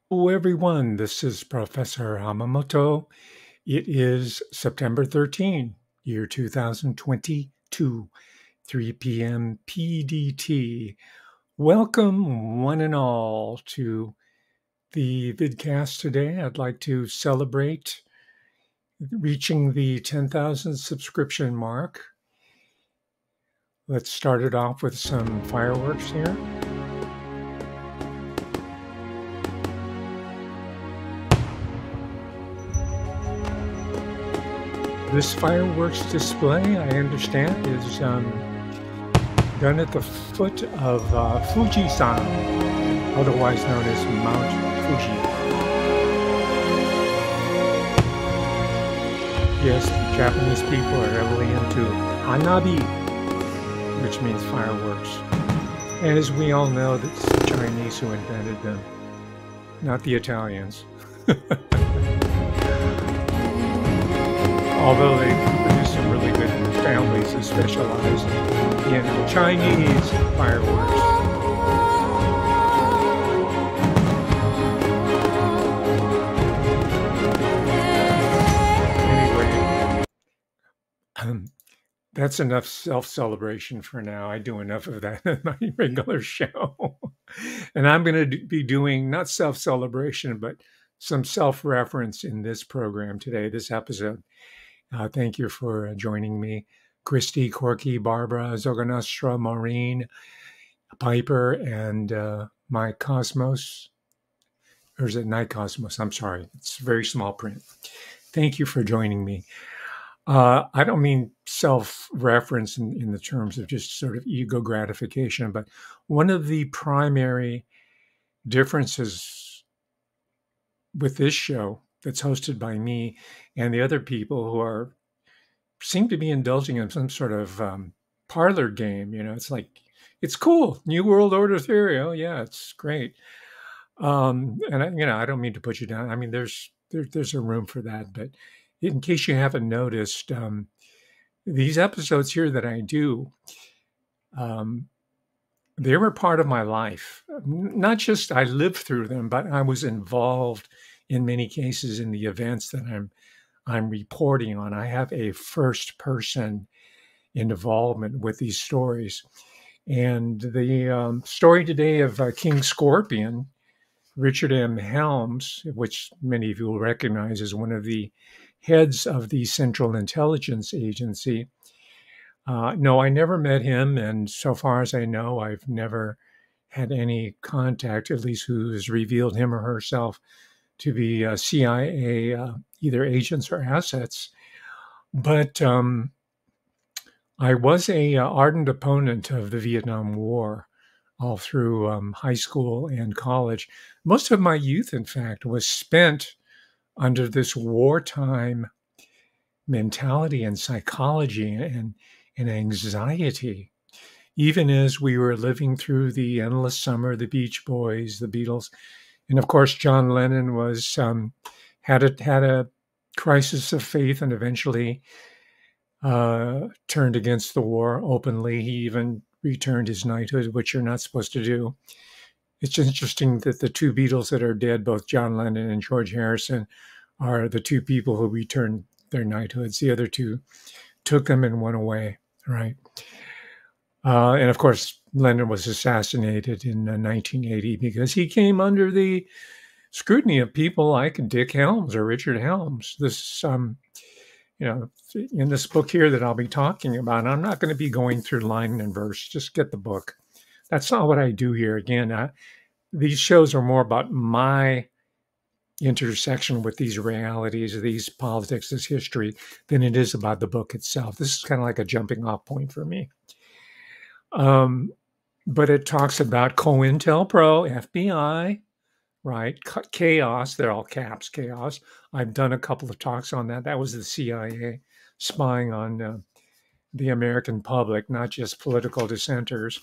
Hello, everyone. This is Professor Hamamoto. It is September 13, year 2022, 3 p.m. PDT. Welcome, one and all, to the vidcast today. I'd like to celebrate reaching the 10,000 subscription mark. Let's start it off with some fireworks here. This fireworks display, I understand, is done at the foot of Fuji-san, otherwise known as Mount Fuji. Yes, Japanese people are heavily into hanabi, which means fireworks. As we all know, it's the Chinese who invented them, not the Italians. Although they produce some really good families that specialize in Chinese fireworks. Anyway, that's enough self-celebration for now. I do enough of that in my regular show. And I'm going to be doing not self-celebration, but some self-reference in this program today, this episode. Thank you for joining me. Christy, Corky, Barbara, Zoganostra, Maureen, Piper, and my Cosmos. Or is it Night Cosmos? I'm sorry. It's very small print. Thank you for joining me. I don't mean self-reference in the terms of just sort of ego gratification, but one of the primary differences with this show that's hosted by me and the other people who seem to be indulging in some sort of parlor game. It's like, it's cool. New World Order theory. Oh yeah, it's great. And I don't mean to put you down. I mean, there's a room for that, but in case you haven't noticed, these episodes here that I do, they were part of my life. Not just I lived through them, but I was involved in many cases in the events that I'm reporting on. I have a first person involvement with these stories. And the story today of King Scorpion, Richard M. Helms, which many of you will recognize as one of the heads of the Central Intelligence Agency. No, I never met him. And so far as I know, I've never had any contact, at least who has revealed him or herself to be CIA either agents or assets. But I was a ardent opponent of the Viet Nam War all through high school and college. Most of my youth, in fact, was spent under this wartime mentality and psychology and anxiety. Even as we were living through the endless summer, the Beach Boys, the Beatles, and of course, John Lennon was had a crisis of faith and eventually turned against the war openly. He even returned his knighthood, which you're not supposed to do. It's interesting that the two Beatles that are dead, both John Lennon and George Harrison, are the two people who returned their knighthoods. The other two took them and went away, right? And of course, Lennon was assassinated in 1980 because he came under the scrutiny of people like Dick Helms or Richard Helms. This, in this book here that I'll be talking about, I'm not going to be going through line and verse. Just get the book. That's not what I do here. Again, these shows are more about my intersection with these realities, these politics, this history, than it is about the book itself. This is kind of like a jumping off point for me. But it talks about COINTELPRO, FBI, right? Chaos, they're all caps, chaos. I've done a couple of talks on that. That was the CIA spying on the American public, not just political dissenters.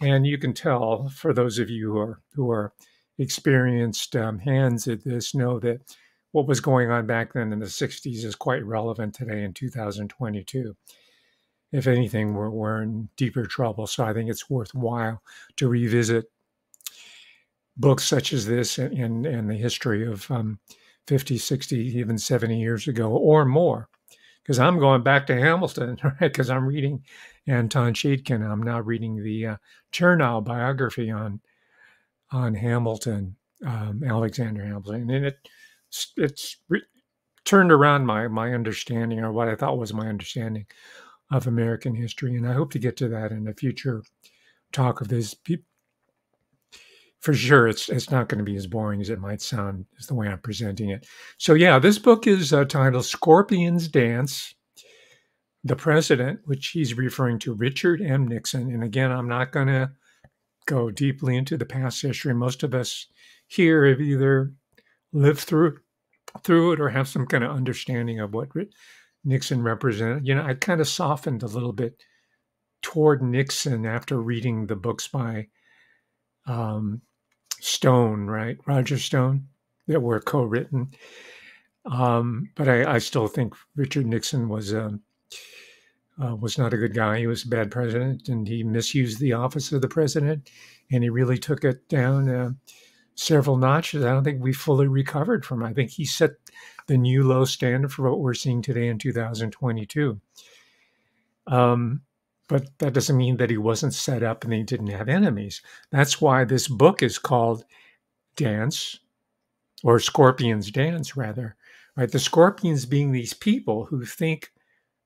And you can tell, for those of you who are experienced hands at this, know that what was going on back then in the 60s is quite relevant today in 2022. If anything, we're in deeper trouble. So I think it's worthwhile to revisit books such as this and the history of 50, 60, even 70 years ago or more. Because I'm going back to Hamilton, right? Because I'm reading Anton Cheetkin. I'm now reading the Chernow biography on Hamilton, Alexander Hamilton, and it's turned around my understanding, or what I thought was my understanding of American history. And I hope to get to that in a future talk of this. For sure, it's not going to be as boring as it might sound, as the way I'm presenting it. So yeah, this book is titled Scorpion's Dance, the President, which he's referring to Richard M. Nixon. And again, I'm not going to go deeply into the past history. Most of us here have either lived through it or have some kind of understanding of what Nixon represented. I kind of softened a little bit toward Nixon after reading the books by Stone, right? Roger Stone, that were co-written. But I still think Richard Nixon was not a good guy. He was a bad president, and he misused the office of the president, and he really took it down several notches. I don't think we fully recovered from it. I think he set the new low standard for what we're seeing today in 2022. But that doesn't mean that he wasn't set up and he didn't have enemies. That's why this book is called Dance, or Scorpion's Dance, rather. Right? The Scorpions being these people who think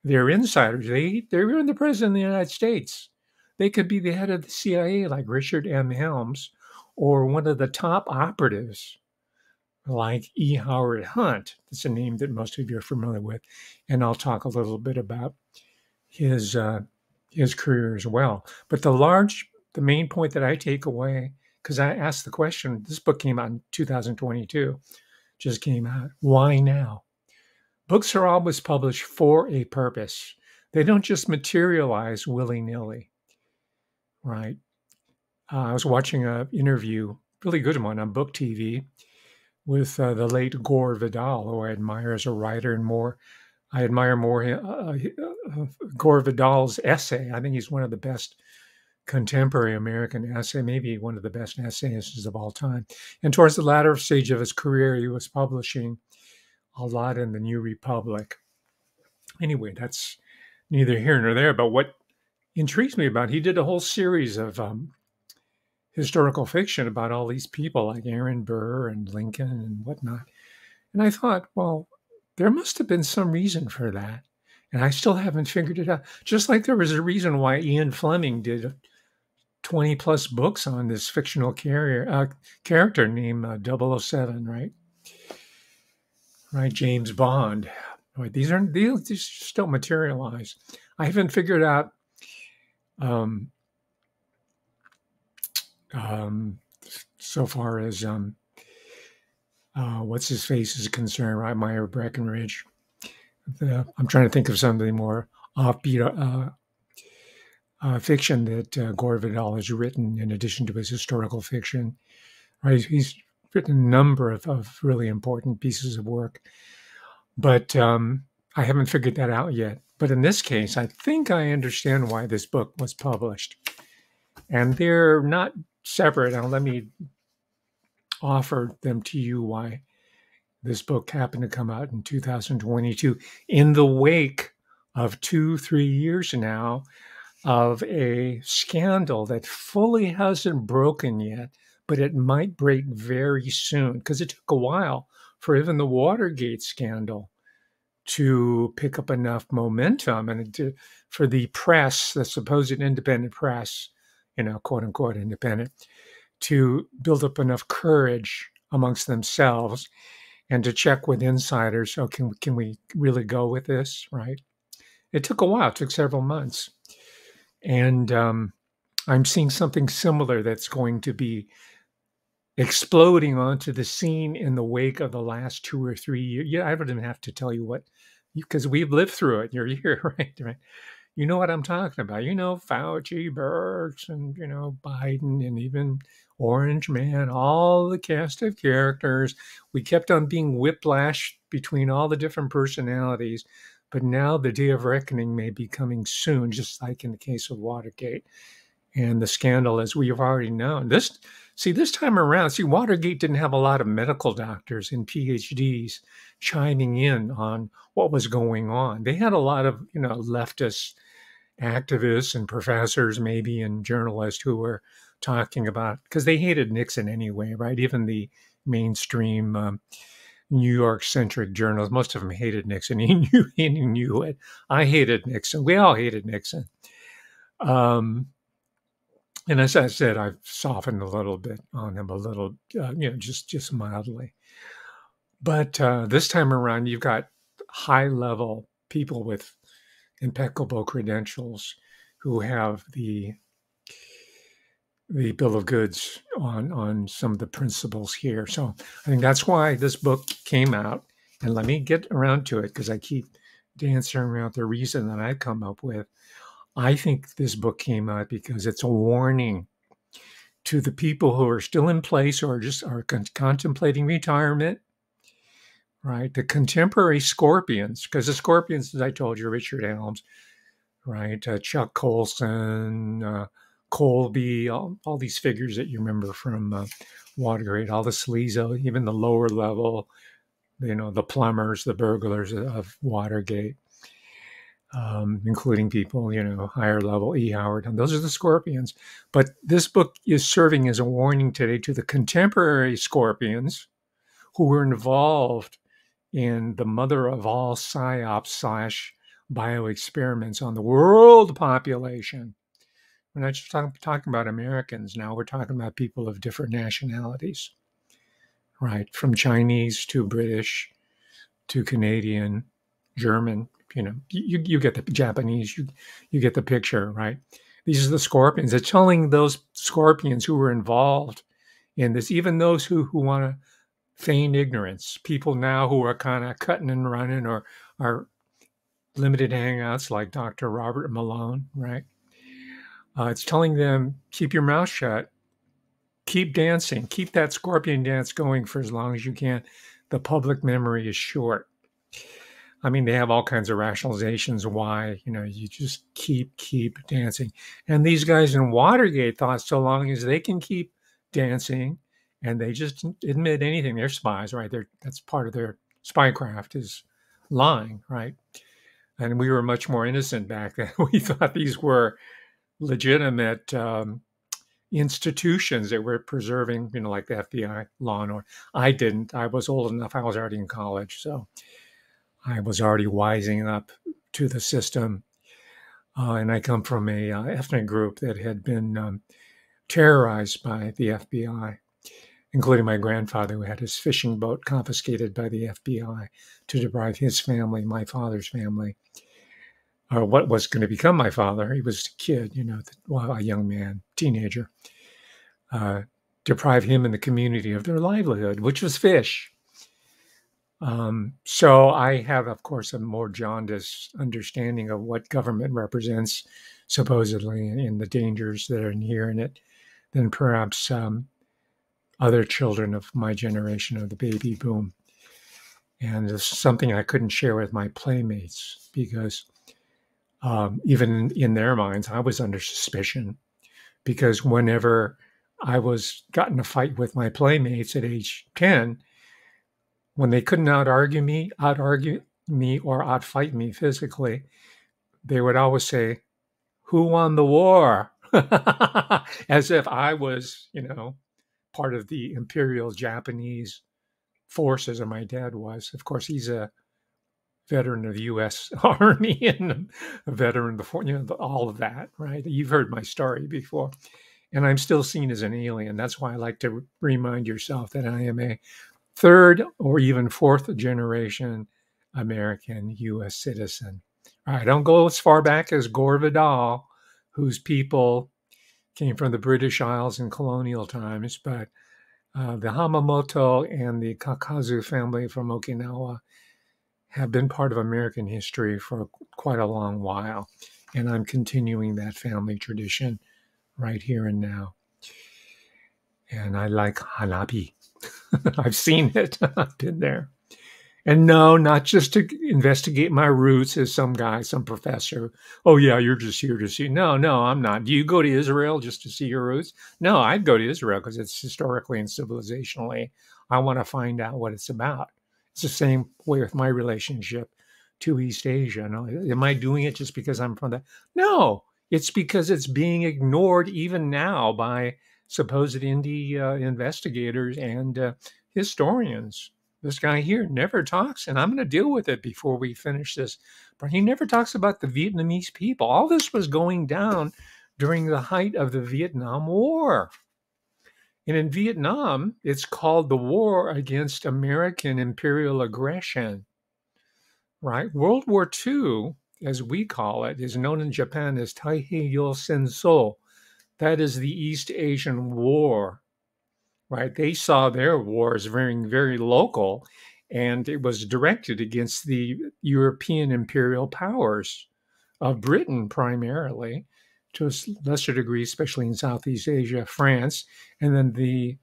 they're insiders. They're in the president of the United States. They could be the head of the CIA, like Richard M. Helms, or one of the top operatives, like E. Howard Hunt. That's a name that most of you are familiar with, and I'll talk a little bit about his career as well. But the main point that I take away, because I asked the question, this book came out in 2022, just came out. Why now? Books are always published for a purpose. They don't just materialize willy-nilly, right? I was watching an interview, really good one, on Book TV with the late Gore Vidal, who I admire as a writer, and I admire more Gore Vidal's essay. I think he's one of the best contemporary American essay, maybe one of the best essayists of all time. And towards the latter stage of his career, he was publishing a lot in the New Republic. Anyway, that's neither here nor there. But what intrigues me about, he did a whole series of historical fiction about all these people like Aaron Burr and Lincoln and whatnot. And I thought, well, there must have been some reason for that. And I still haven't figured it out. Just like there was a reason why Ian Fleming did 20 plus books on this fictional character named 007, right? Right, James Bond. Right, these just don't materialize. I haven't figured out so far as what's his face is concerned, right? Meyer Breckinridge. I'm trying to think of something more offbeat fiction that Gore Vidal has written in addition to his historical fiction. Right, he's written a number of really important pieces of work, but I haven't figured that out yet. But in this case, I think I understand why this book was published, and they're not separate. Now, let me offer them to you why this book happened to come out in 2022 in the wake of 2-3 years now of a scandal that fully hasn't broken yet, but it might break very soon, because it took a while for even the Watergate scandal to pick up enough momentum and for the press, the supposed independent press, quote unquote independent, to build up enough courage amongst themselves and to check with insiders. So can we really go with this, right? It took a while. It took several months. And I'm seeing something similar that's going to be exploding onto the scene in the wake of the last 2 or 3 years. Yeah, I don't even have to tell you what, because we've lived through it. You're here, right? You know what I'm talking about. Fauci, Birx, and, Biden, and even Orange Man, all the cast of characters. We kept on being whiplashed between all the different personalities. But now the day of reckoning may be coming soon, just like in the case of Watergate and the scandal, as we have already known. This See, this time around, Watergate didn't have a lot of medical doctors and PhDs chiming in on what was going on. They had a lot of, leftist activists and professors, maybe, and journalists who were talking about, because they hated Nixon anyway, right? Even the mainstream New York-centric journalists, most of them hated Nixon. He knew it. I hated Nixon. We all hated Nixon. And as I said, I've softened a little bit on him, a little, just mildly. But this time around, you've got high-level people with impeccable credentials who have the bill of goods on some of the principles here. So I think that's why this book came out. And let me get around to it, because I keep dancing around the reason that I come up with. I think this book came out because it's a warning to the people who are still in place or just are contemplating retirement, right? The contemporary scorpions, because the scorpions, as I told you, Richard Helms, right? Chuck Colson, Colby, all these figures that you remember from Watergate, all the sleaze, even the lower level, the plumbers, the burglars of Watergate. Including people, higher level, E. Howard, and those are the scorpions. But this book is serving as a warning today to the contemporary scorpions who were involved in the mother of all psyops / bioexperiments on the world population. We're not just talking about Americans now, we're talking about people of different nationalities, right? From Chinese to British to Canadian, German. You get the Japanese, you get the picture, right? These are the scorpions. They're telling those scorpions who were involved in this, even those who want to feign ignorance, people now who are kind of cutting and running or are limited hangouts like Dr. Robert Malone, right? It's telling them, keep your mouth shut, keep dancing, keep that scorpion dance going for as long as you can. The public memory is short. I mean, they have all kinds of rationalizations why, you just keep dancing. And these guys in Watergate thought so long as they can keep dancing and they just admit anything, they're spies, right? That's part of their spycraft is lying, right? And we were much more innocent back then. We thought these were legitimate institutions that were preserving, like the FBI, law and order. I didn't. I was old enough. I was already in college, so I was already wising up to the system. And I come from a ethnic group that had been terrorized by the FBI, including my grandfather, who had his fishing boat confiscated by the FBI to deprive his family, my father's family, or what was going to become my father. He was a kid, a young man, teenager, deprive him and the community of their livelihood, which was fish. So I have, of course, a more jaundiced understanding of what government represents, supposedly, and the dangers that are inherent in it, than perhaps other children of my generation of the baby boom. And it's something I couldn't share with my playmates because even in their minds, I was under suspicion because whenever I got in a fight with my playmates at age 10, when they couldn't out-argue me or out-fight me physically, they would always say, "Who won the war?" As if I was, part of the Imperial Japanese forces, or my dad was. Of course, he's a veteran of the U.S. Army and a veteran before, all of that, right? You've heard my story before. And I'm still seen as an alien. That's why I like to remind yourself that I am a third or even fourth generation American U.S. citizen. I don't go as far back as Gore Vidal, whose people came from the British Isles in colonial times, but the Hamamoto and the Kakazu family from Okinawa have been part of American history for quite a long while. And I'm continuing that family tradition right here and now. And I like hanabi. I've seen it. I've been there. And no, not just to investigate my roots as some guy, some professor. Oh, yeah, you're just here to see. No, no, I'm not. Do you go to Israel just to see your roots? No, I'd go to Israel because it's historically and civilizationally, I want to find out what it's about. It's the same way with my relationship to East Asia. No, am I doing it just because I'm from that? No, it's because it's being ignored even now by supposed indie investigators and historians. This guy here never talks, and I'm going to deal with it before we finish this. But he never talks about the Vietnamese people. All this was going down during the height of the Vietnam War. And in Vietnam, it's called the War Against American Imperial Aggression, right? World War II, as we call it, is known in Japan as Taiheiyo Senso. That is the East Asian War, right? They saw their war as very, very local, and it was directed against the European imperial powers of Britain primarily, to a lesser degree, especially in Southeast Asia, France, and then the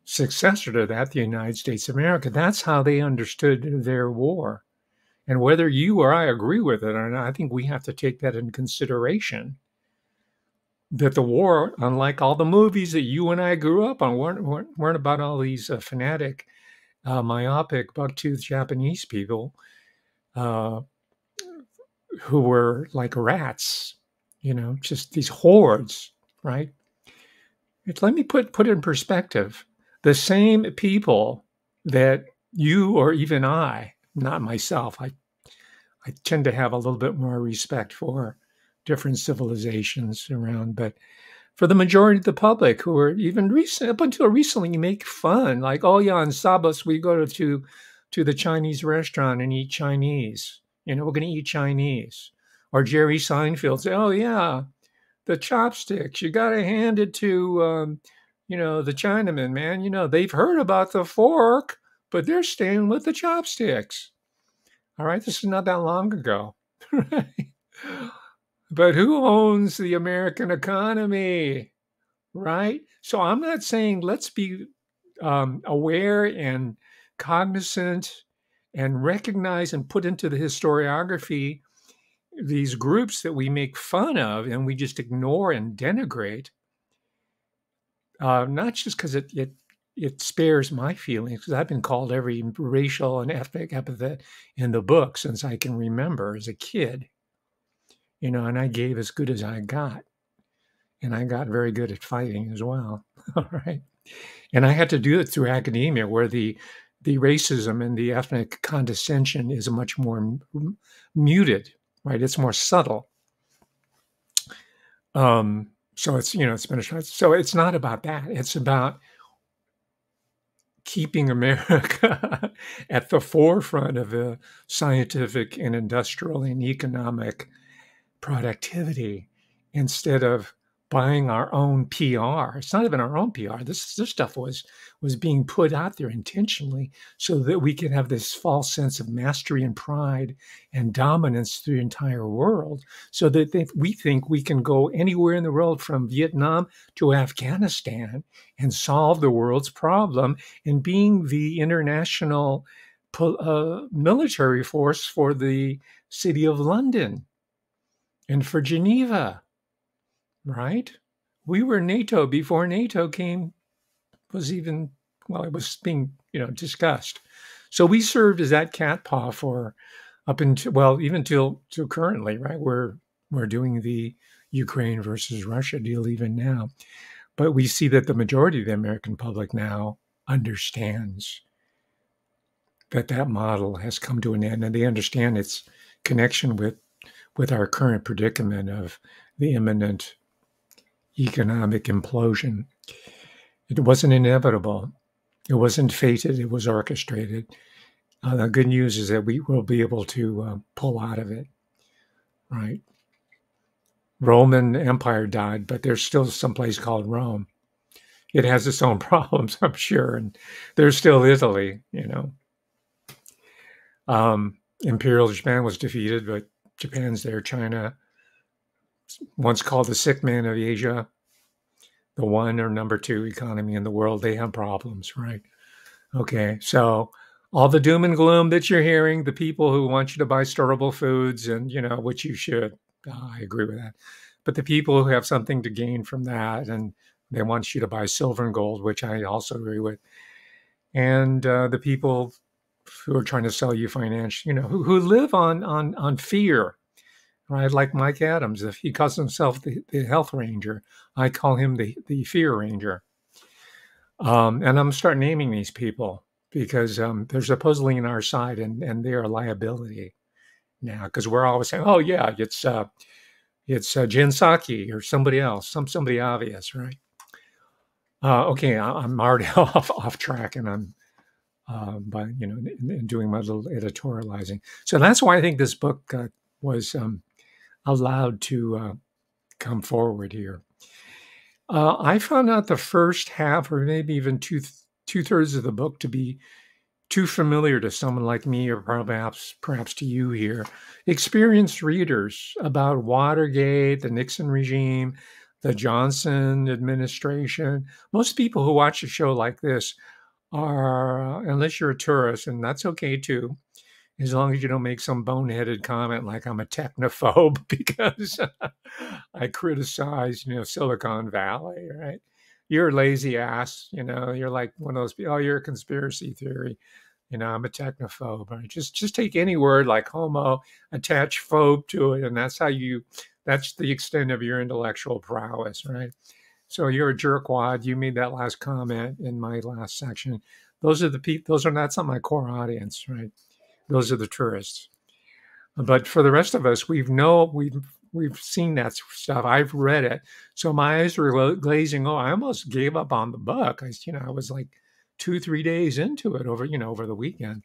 successor to that, the United States of America. That's how they understood their war. And whether you or I agree with it or not, I think we have to take that into consideration, that the war, unlike all the movies that you and I grew up on, weren't about all these fanatic, myopic, buck-toothed Japanese people uh, who were like rats, just these hordes, right? Let me put it in perspective. The same people that you or even I, not myself, I tend to have a little bit more respect for different civilizations around, but for the majority of the public who are even recent, up until recently, you make fun like, oh yeah, on Sabbath we go to the Chinese restaurant and eat Chinese. We're going to eat Chinese. Or Jerry Seinfeld say, oh yeah, the chopsticks. You got to hand it to the Chinaman, man. They've heard about the fork, but they're staying with the chopsticks. All right, this is not that long ago, right? But who owns the American economy? Right? So I'm not saying let's be aware and cognizant and recognize and put into the historiography these groups that we make fun of and we just ignore and denigrate, not just because it spares my feelings, because I've been called every racial and ethnic epithet in the book since I can remember as a kid, and I gave as good as I got. And I got very good at fighting as well. All right. And I had to do it through academia, where the racism and the ethnic condescension is much more muted, right? It's more subtle. So it's been a so it's not about that. It's about keeping America at the forefront of the scientific and industrial and economic productivity instead of buying our own PR. It's not even our own PR. This stuff was being put out there intentionally so that we can have this false sense of mastery and pride and dominance through the entire world, so that we think we can go anywhere in the world from Vietnam to Afghanistan and solve the world's problem, and being the international military force for the city of London and for Geneva, right? We were NATO before NATO was even, well, it was being, discussed. So we served as that cat paw for up until, well, even till currently, right? We're doing the Ukraine versus Russia deal even now. But we see that the majority of the American public now understands that model has come to an end, and they understand its connection with our current predicament of the imminent economic implosion. It wasn't inevitable. It wasn't fated. It was orchestrated. The good news is that we will be able to pull out of it, right? Roman Empire died, but there's still some place called Rome. It has its own problems, I'm sure, and there's still Italy, Imperial Japan was defeated, but Japan's there. China, once called the sick man of Asia, the one or number two economy in the world, they have problems, right? Okay, so All the doom and gloom that you're hearing, the people who want you to buy storable foods and, which you should, I agree with that. But the people who have something to gain from that and they want you to buy silver and gold, which I also agree with. And the people who are trying to sell you financial, who live on fear, right? Like Mike Adams, if he calls himself the health ranger, I call him the fear ranger. And I'm start naming these people because they're supposedly on our side and they are a liability now because we're always saying, oh yeah, it's Jen Psaki or somebody else, somebody obvious, right? Okay, I'm already off track and I'm by doing my little editorializing. So that's why I think this book was allowed to come forward here. I found out the first half, or maybe even two-thirds of the book, to be too familiar to someone like me, or perhaps to you here, experienced readers about Watergate, the Nixon regime, the Johnson administration. Most people who watch a show like this are, unless you're a tourist, and that's okay too, as long as you don't make some boneheaded comment like I'm a technophobe because I criticize, Silicon Valley, right? You're a lazy ass, you're like one of those people, oh, you're a conspiracy theory. I'm a technophobe. Right? Just take any word like homo, attach phobe to it, and that's the extent of your intellectual prowess, right? So you're a jerkwad. You made that last comment in my last section. Those are the people. That's not my core audience, right? Those are the tourists. But for the rest of us, we've seen that stuff. I've read it, so my eyes were glazing over. I almost gave up on the book. I was like 2-3 days into it over the weekend.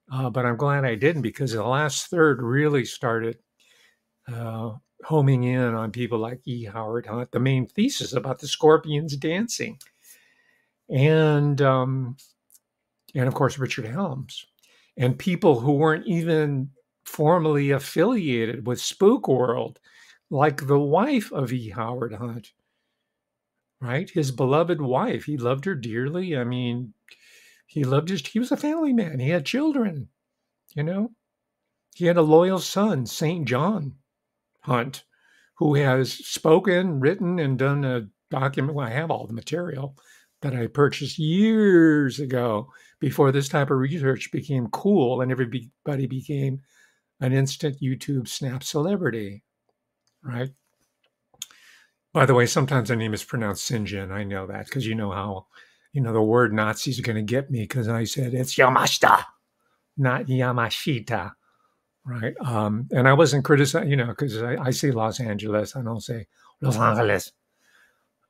But I'm glad I didn't because the last third really started homing in on people like E. Howard Hunt, the main thesis about the scorpions dancing, and of course Richard Helms, and people who weren't even formally affiliated with Spook World, like the wife of E. Howard Hunt, right? His beloved wife. He loved her dearly. I mean, he was a family man. He had children, He had a loyal son, St. John Hunt, who has spoken, written, and done a document. Well, I have all the material that I purchased years ago before this type of research became cool and everybody became an instant YouTube snap celebrity, right? By the way, sometimes the name is pronounced Sinjin. I know that because how, the word Nazi is going to get me because I said it's Yamashita, not Yamashita, right? And I wasn't criticizing, because I say Los Angeles. I don't say Los Angeles.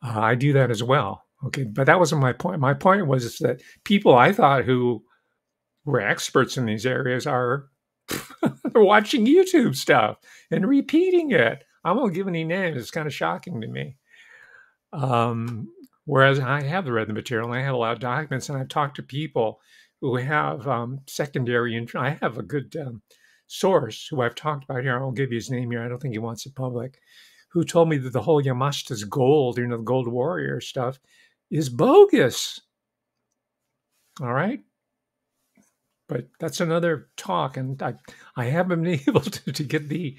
I do that as well. Okay, but that wasn't my point. My point was that people I thought who were experts in these areas are watching YouTube stuff and repeating it. I won't give any names. It's kind of shocking to me. Whereas I have read the material and I have a lot of documents and I've talked to people who have secondary. I have a good source who I've talked about here. I won't give you his name here. I don't think he wants it public. Who told me that the whole Yamashita's gold, the gold warrior stuff, is bogus. All right. But that's another talk, and I haven't been able to get the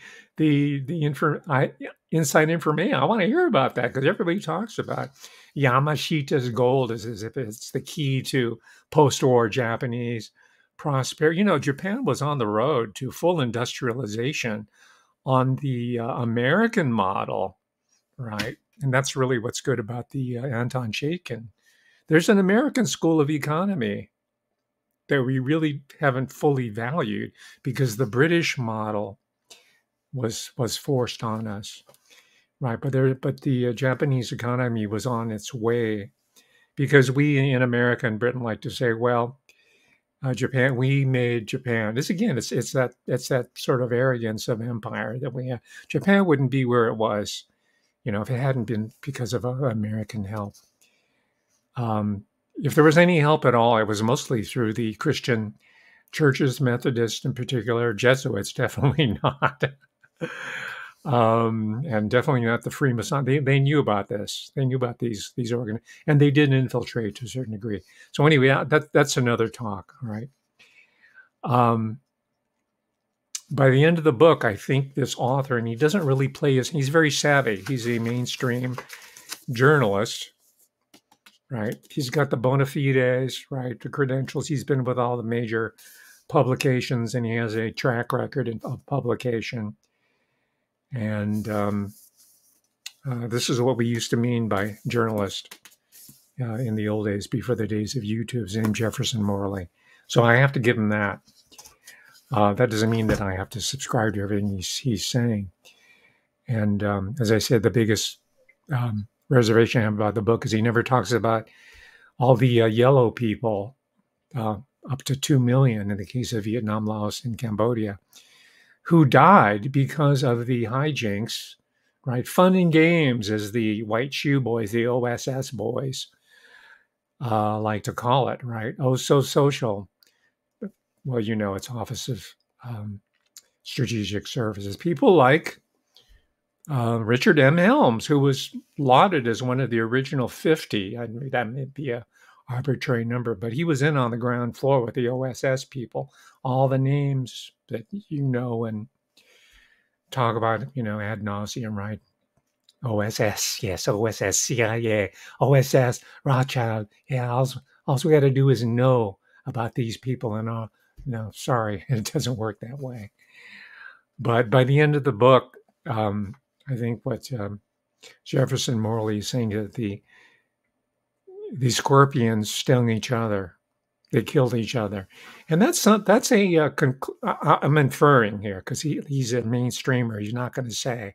inside information. I want to hear about that because everybody talks about Yamashita's gold as if it's the key to post-war Japanese prosperity. Japan was on the road to full industrialization on the American model, right? And that's really what's good about the Anton Chaikin. There's an American school of economy that we really haven't fully valued because the British model was forced on us, right? But the Japanese economy was on its way because we in America and Britain like to say, well, Japan, we made Japan. This again, it's that sort of arrogance of empire that we have. Japan wouldn't be where it was, if it hadn't been because of American help. If there was any help at all, it was mostly through the Christian churches, Methodists in particular, Jesuits definitely not, and definitely not the Freemason. They knew about this. They knew about these and they did infiltrate to a certain degree. So anyway, that's another talk. All right. Um, by the end of the book, I think this author, and he doesn't really play he's very savvy. He's a mainstream journalist, right? He's got the bona fides, right? The credentials. He's been with all the major publications, and he has a track record of publication. And this is what we used to mean by journalist in the old days, before the days of YouTube. His name Jefferson Morley. So I have to give him that. That doesn't mean that I have to subscribe to everything he's saying. And as I said, the biggest reservation I have about the book is he never talks about all the yellow people, up to 2 million in the case of Vietnam, Laos, and Cambodia, who died because of the hijinks, right? Fun and games, as the white shoe boys, the OSS boys, like to call it, right? Oh, so social. Well, you know, it's Office of Strategic Services. People like Richard M. Helms, who was lauded as one of the original 50. I mean, that may be a arbitrary number, but he was in on the ground floor with the OSS people. All the names that you know and talk about, you know, ad nauseum, right? OSS, yes, OSS, CIA, OSS, Rothschild. Yeah, all we got to do is know about these people, and no, sorry, it doesn't work that way. But by the end of the book, I think what Jefferson Morley is saying that the scorpions stung each other, they killed each other, and that's a I'm inferring here because he's a mainstreamer. He's not going to say,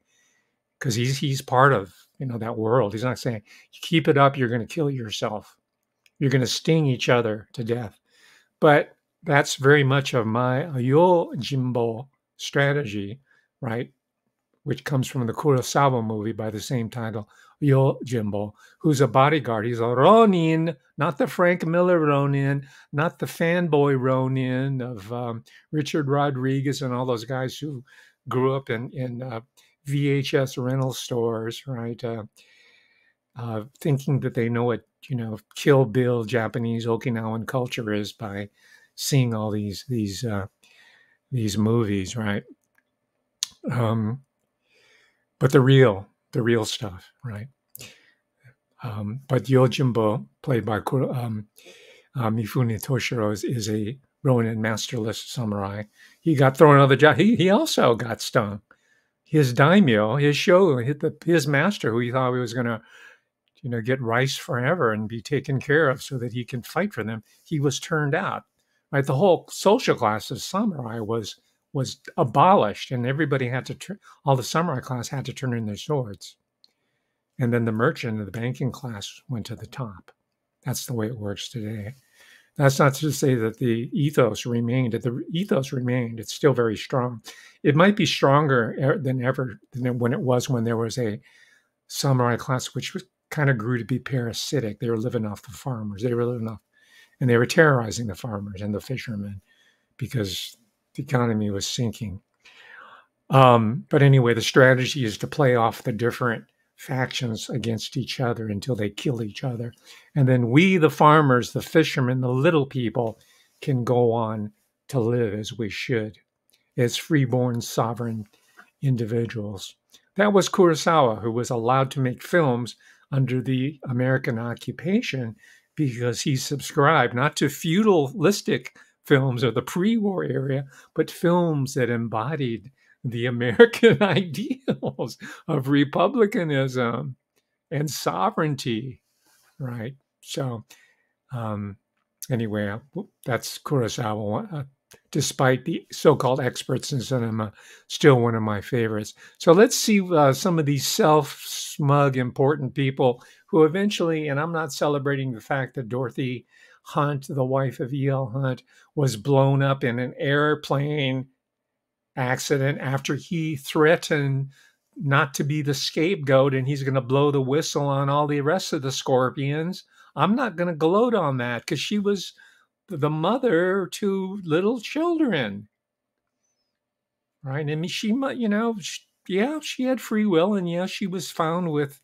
because he's part of, you know, that world. He's not saying, keep it up, you're going to kill yourself, you're going to sting each other to death. But that's very much of my Yo Jimbo strategy, right? Which comes from the Kurosawa movie by the same title, Yo Jimbo, who's a bodyguard. He's a Ronin, not the Frank Miller Ronin, not the fanboy Ronin of Richard Rodriguez and all those guys who grew up in VHS rental stores, right? Thinking that they know what, you know, Kill Bill Japanese Okinawan culture is by seeing all these movies, right? But the real stuff, right? But Yojimbo, played by Mifune Toshiro, is a Ronin masterless samurai. He got thrown out of the job. He also got stung. His daimyo, his shogun, his master, who he thought he was going to, you know, get rice forever and be taken care of so that he can fight for them, he was turned out. Right, the whole social class of samurai was abolished, and everybody had to all the samurai class had to turn in their swords, and then the merchant and the banking class went to the top. That's the way it works today. That's not to say that the ethos remained. The ethos remained. It's still very strong. It might be stronger than ever than when there was a samurai class, which kind of grew to be parasitic. They were living off the farmers. They were living off, and they were terrorizing the farmers and the fishermen because the economy was sinking. But anyway, the strategy is to play off the different factions against each other until they kill each other. And then we, the farmers, the fishermen, the little people, can go on to live as we should, as freeborn, sovereign individuals. That was Kurosawa, who was allowed to make films under the American occupation because he subscribed not to feudalistic films of the pre-war era, but films that embodied the American ideals of republicanism and sovereignty, right? So anyway, that's Kurosawa. Despite the so-called experts in cinema, still one of my favorites. So let's see some of these self-smug, important people who eventually, and I'm not celebrating the fact that Dorothy Hunt, the wife of E.L. Hunt, was blown up in an airplane accident after he threatened not to be the scapegoat and he's going to blow the whistle on all the rest of the scorpions. I'm not going to gloat on that because she was the mother to little children, right? I mean, she might, you know, she had free will, and yeah, she was found with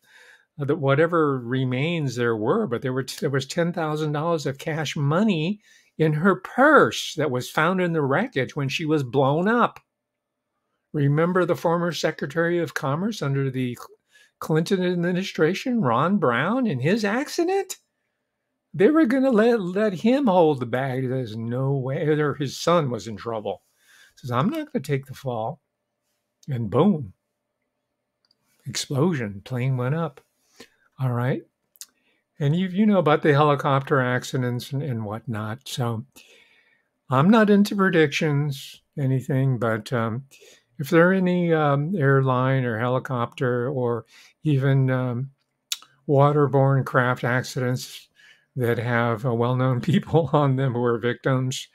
whatever remains there were, but there was $10,000 of cash money in her purse that was found in the wreckage when she was blown up. Remember the former Secretary of Commerce under the Clinton administration, Ron Brown, and his accident? They were going to let him hold the bag. There's no way. Or his son was in trouble. Says, I'm not going to take the fall. And boom, explosion. Plane went up. All right. And you know about the helicopter accidents and whatnot. So I'm not into predictions, anything, but if there are any airline or helicopter or even waterborne craft accidents that have well-known people on them who are victims,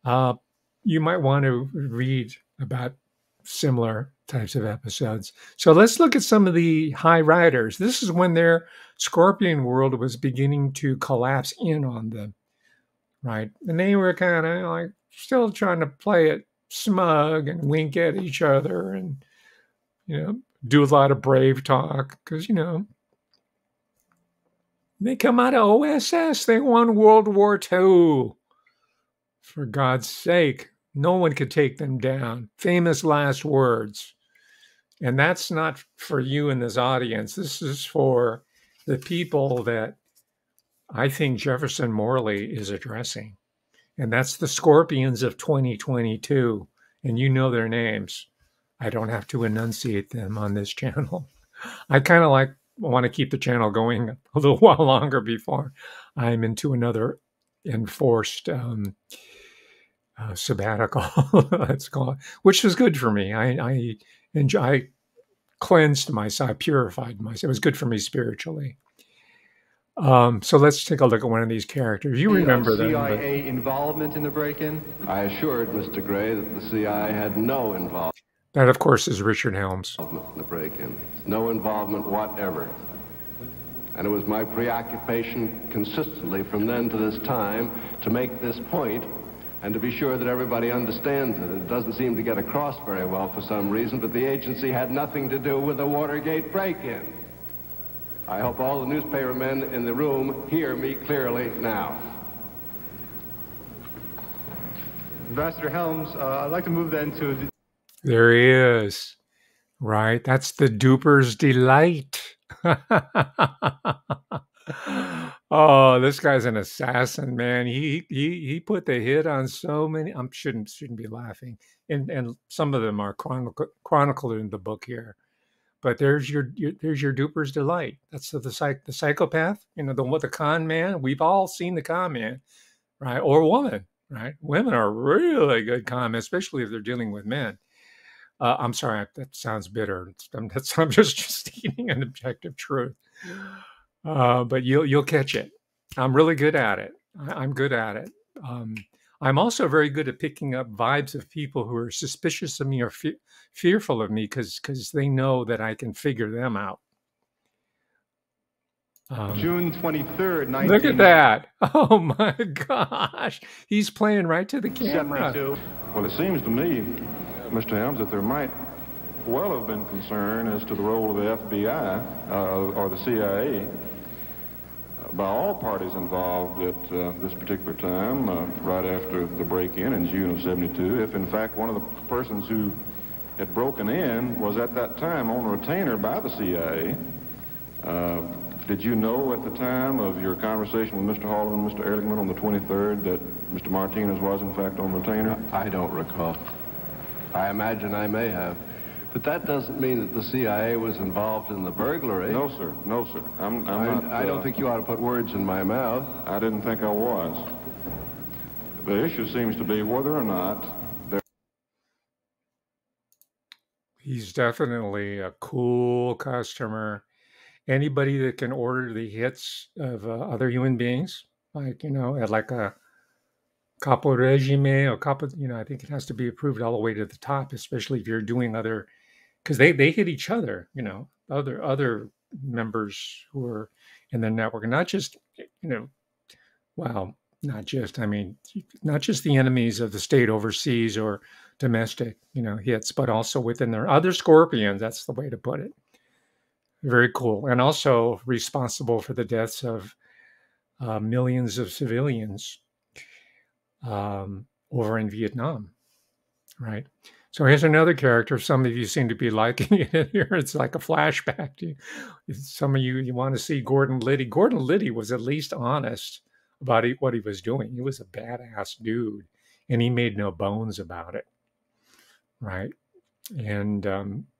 you might want to read about similar types of episodes. So let's look at some of the high riders. This is when their Scorpion world was beginning to collapse in on them, right? And they were kind of like still trying to play it smug and wink at each other and, do a lot of brave talk because, they come out of OSS. They won World War II. For God's sake, no one could take them down. Famous last words. And that's not for you in this audience. This is for the people that I think Jefferson Morley is addressing. And that's the Scorpions of 2022. And you know their names. I don't have to enunciate them on this channel. I kind of want to keep the channel going a little while longer before I'm into another enforced sabbatical, let's call it, which was good for me. I cleansed myself, I purified myself. It was good for me spiritually. So let's take a look at one of these characters. You remember them. CIA involvement in the break-in? I assured Mr. Gray that the CIA had no involvement. That, of course, is Richard Helms. In the break-in. No involvement whatever. And it was my preoccupation consistently from then to this time to make this point and to be sure that everybody understands it. It doesn't seem to get across very well for some reason, but the agency had nothing to do with the Watergate break-in. I hope all the newspaper men in the room hear me clearly now. Ambassador Helms, I'd like to move then to... There he is, right? That's the duper's delight. Oh, this guy's an assassin, man. He put the hit on so many. I shouldn't be laughing, and some of them are chronicled in the book here. But there's your duper's delight. That's the psychopath. The con man. We've all seen the con man, right? Or woman, right? Women are really good con men, especially if they're dealing with men. I'm sorry, that sounds bitter. I'm just stating an objective truth. But you'll catch it. I'm really good at it. I'm good at it. I'm also very good at picking up vibes of people who are suspicious of me or fearful of me because they know that I can figure them out. June 23rd, 19... Look at that. Oh, my gosh. He's playing right to the camera. 72. Well, it seems to me, Mr. Helms, that there might well have been concern as to the role of the FBI or the CIA by all parties involved at this particular time, right after the break-in in June of '72, if in fact one of the persons who had broken in was at that time on retainer by the CIA. Did you know at the time of your conversation with Mr. Haldeman and Mr. Ehrlichman on the 23rd that Mr. Martinez was in fact on retainer? I don't recall. I imagine I may have. But that doesn't mean that the CIA was involved in the burglary. No, sir. No, sir. I don't think you ought to put words in my mouth. I didn't think I was. The issue seems to be whether or not there... He's definitely a cool customer. Anybody that can order the hits of other human beings, like, at like a capo regime or capo, I think it has to be approved all the way to the top, especially if you're doing other, because they hit each other, other members who are in the network, not just, not just the enemies of the state overseas or domestic, hits, but also within their other scorpions. That's the way to put it. Very cool. And also responsible for the deaths of millions of civilians. over in Vietnam, right? So here's another character. Some of you seem to be liking it here. It's like a flashback to you. Some of you want to see Gordon Liddy. Gordon Liddy was at least honest about what he was doing. He was a badass dude, and he made no bones about it, right? And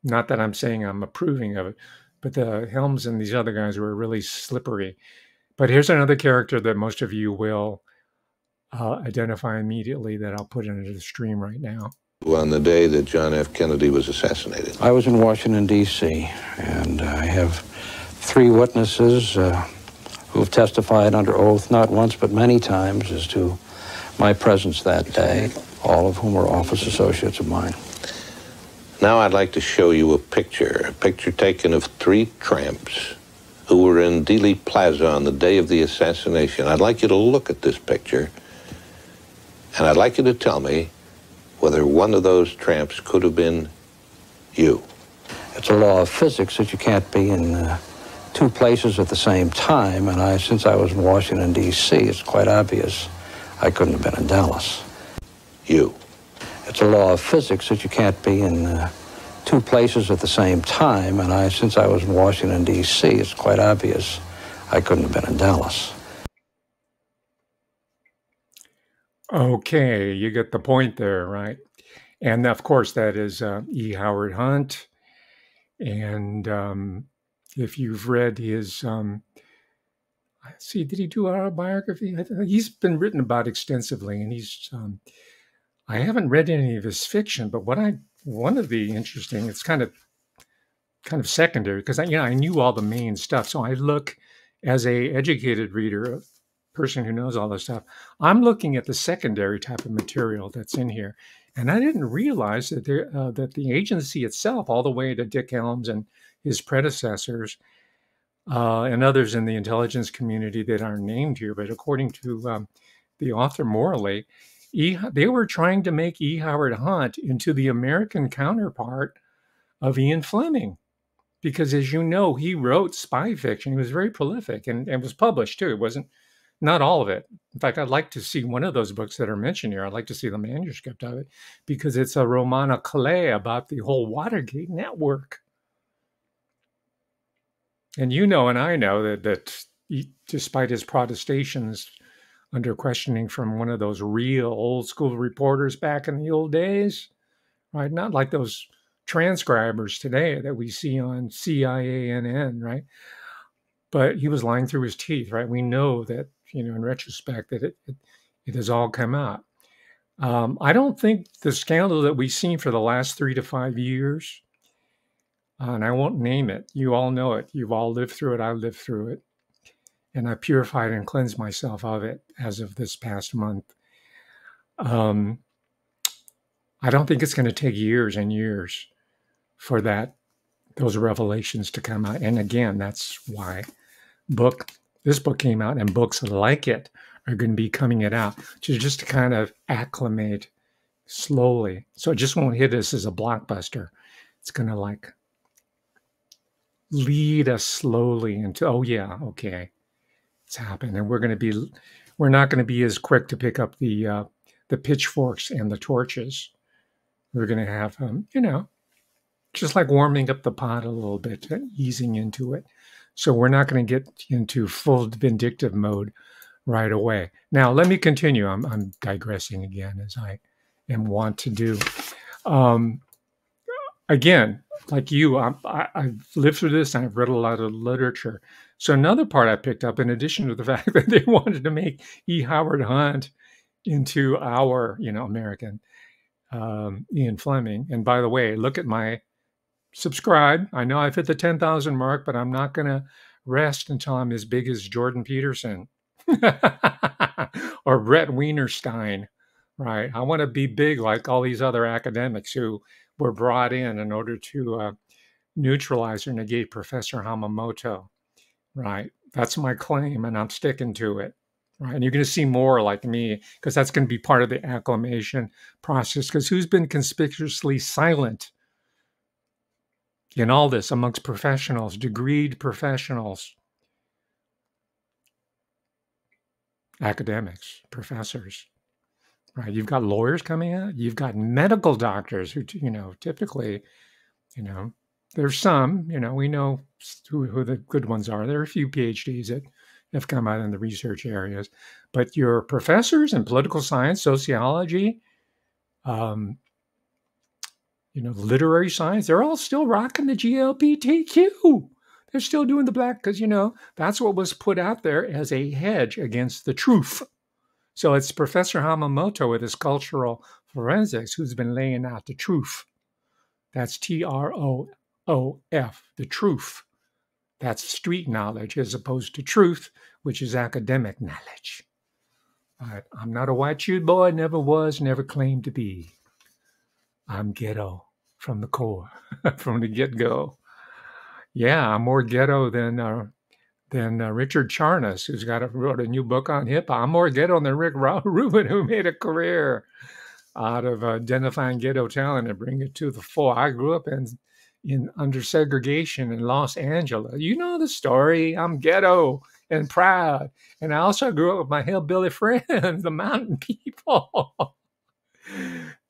not that I'm saying I'm approving of it, but the Helms and these other guys were really slippery. But here's another character that most of you will identify immediately that I'll put into the stream right now. On the day that John F. Kennedy was assassinated. I was in Washington, D.C., and I have 3 witnesses who have testified under oath, not once but many times, as to my presence that day, all of whom were office associates of mine. Now I'd like to show you a picture taken of 3 tramps who were in Dealey Plaza on the day of the assassination. I'd like you to look at this picture, and I'd like you to tell me whether one of those tramps could have been you. It's a law of physics that you can't be in 2 places at the same time, and since I was in Washington, D.C., it's quite obvious I couldn't have been in Dallas. You. It's a law of physics that you can't be in 2 places at the same time, and since I was in Washington, D.C., it's quite obvious I couldn't have been in Dallas. Okay, you get the point there, right? And of course, that is E. Howard Hunt. And if you've read his, let's see, did he do autobiography? He's been written about extensively, and he's, I haven't read any of his fiction, but one of the interesting, it's kind of secondary, because I knew all the main stuff. So I look, as a educated reader, person who knows all this stuff, I'm looking at the secondary type of material that's in here. And I didn't realize that that the agency itself, all the way to Dick Helms and his predecessors and others in the intelligence community that aren't named here, but according to the author Morley, they were trying to make E. Howard Hunt into the American counterpart of Ian Fleming. Because as you know, he wrote spy fiction. He was very prolific and was published too. It wasn't, not all of it. In fact, I'd like to see one of those books that are mentioned here. I'd like to see the manuscript of it, because it's a roman à clef about the whole Watergate network. And you know, and I know that despite his protestations under questioning from one of those real old school reporters back in the old days, right? Not like those transcribers today that we see on CIANN, right? But he was lying through his teeth, right? We know that, in retrospect, that it has all come out. I don't think the scandal that we've seen for the last 3 to 5 years, and I won't name it, you all know it. You've all lived through it. I lived through it. And I purified and cleansed myself of it as of this past month. I don't think it's going to take years and years for those revelations to come out. And again, that's why this book came out, and books like it are going to be coming out just to kind of acclimate slowly. So it just won't hit us as a blockbuster. It's going to like lead us slowly into, oh yeah, okay, it's happened. And we're not going to be as quick to pick up the pitchforks and the torches. We're going to have, just like warming up the pot a little bit, easing into it. So we're not going to get into full vindictive mode right away. Now, let me continue. I'm digressing again, as I am wont to do. Again, like you, I've lived through this, and I've read a lot of literature. So another part I picked up, in addition to the fact that they wanted to make E. Howard Hunt into our, American Ian Fleming. And by the way, look at my subscribe. I know I've hit the 10,000 mark, but I'm not going to rest until I'm as big as Jordan Peterson or Brett Wienerstein, right? I want to be big like all these other academics who were brought in order to neutralize or negate Professor Hamamoto, right? That's my claim, and I'm sticking to it, right? And you're going to see more like me, because that's going to be part of the acclimation process, because who's been conspicuously silent in all this amongst professionals, degreed professionals, academics, professors, right? You've got lawyers coming out. You've got medical doctors who, typically, there's some, we know who the good ones are. There are a few PhDs that have come out in the research areas, but your professors in political science, sociology, literary science, they're all still rocking the GLBTQ. They're still doing the black because, that's what was put out there as a hedge against the truth. So it's Professor Hamamoto with his cultural forensics who's been laying out the truth. That's TROOF, the truth. That's street knowledge as opposed to truth, which is academic knowledge. I'm not a white shoe boy, never was, never claimed to be. I'm ghetto from the core, from the get-go. Yeah, I'm more ghetto than Richard Charnas, who's wrote a new book on hip-hop. I'm more ghetto than Rick Rubin, who made a career out of identifying ghetto talent and bring it to the fore. I grew up under segregation in Los Angeles. You know the story. I'm ghetto and proud. And I also grew up with my hillbilly friends, the mountain people.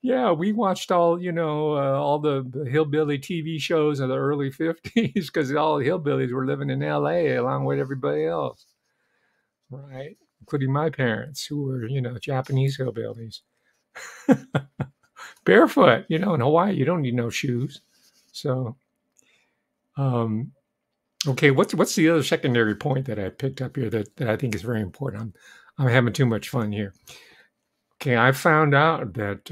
Yeah, we watched all the hillbilly TV shows of the early 50s because all the hillbillies were living in LA along with everybody else, right? Including my parents who were, Japanese hillbillies. Barefoot, in Hawaii, you don't need no shoes. So, okay, what's the other secondary point that I picked up here that I think is very important? I'm having too much fun here. Okay, I found out that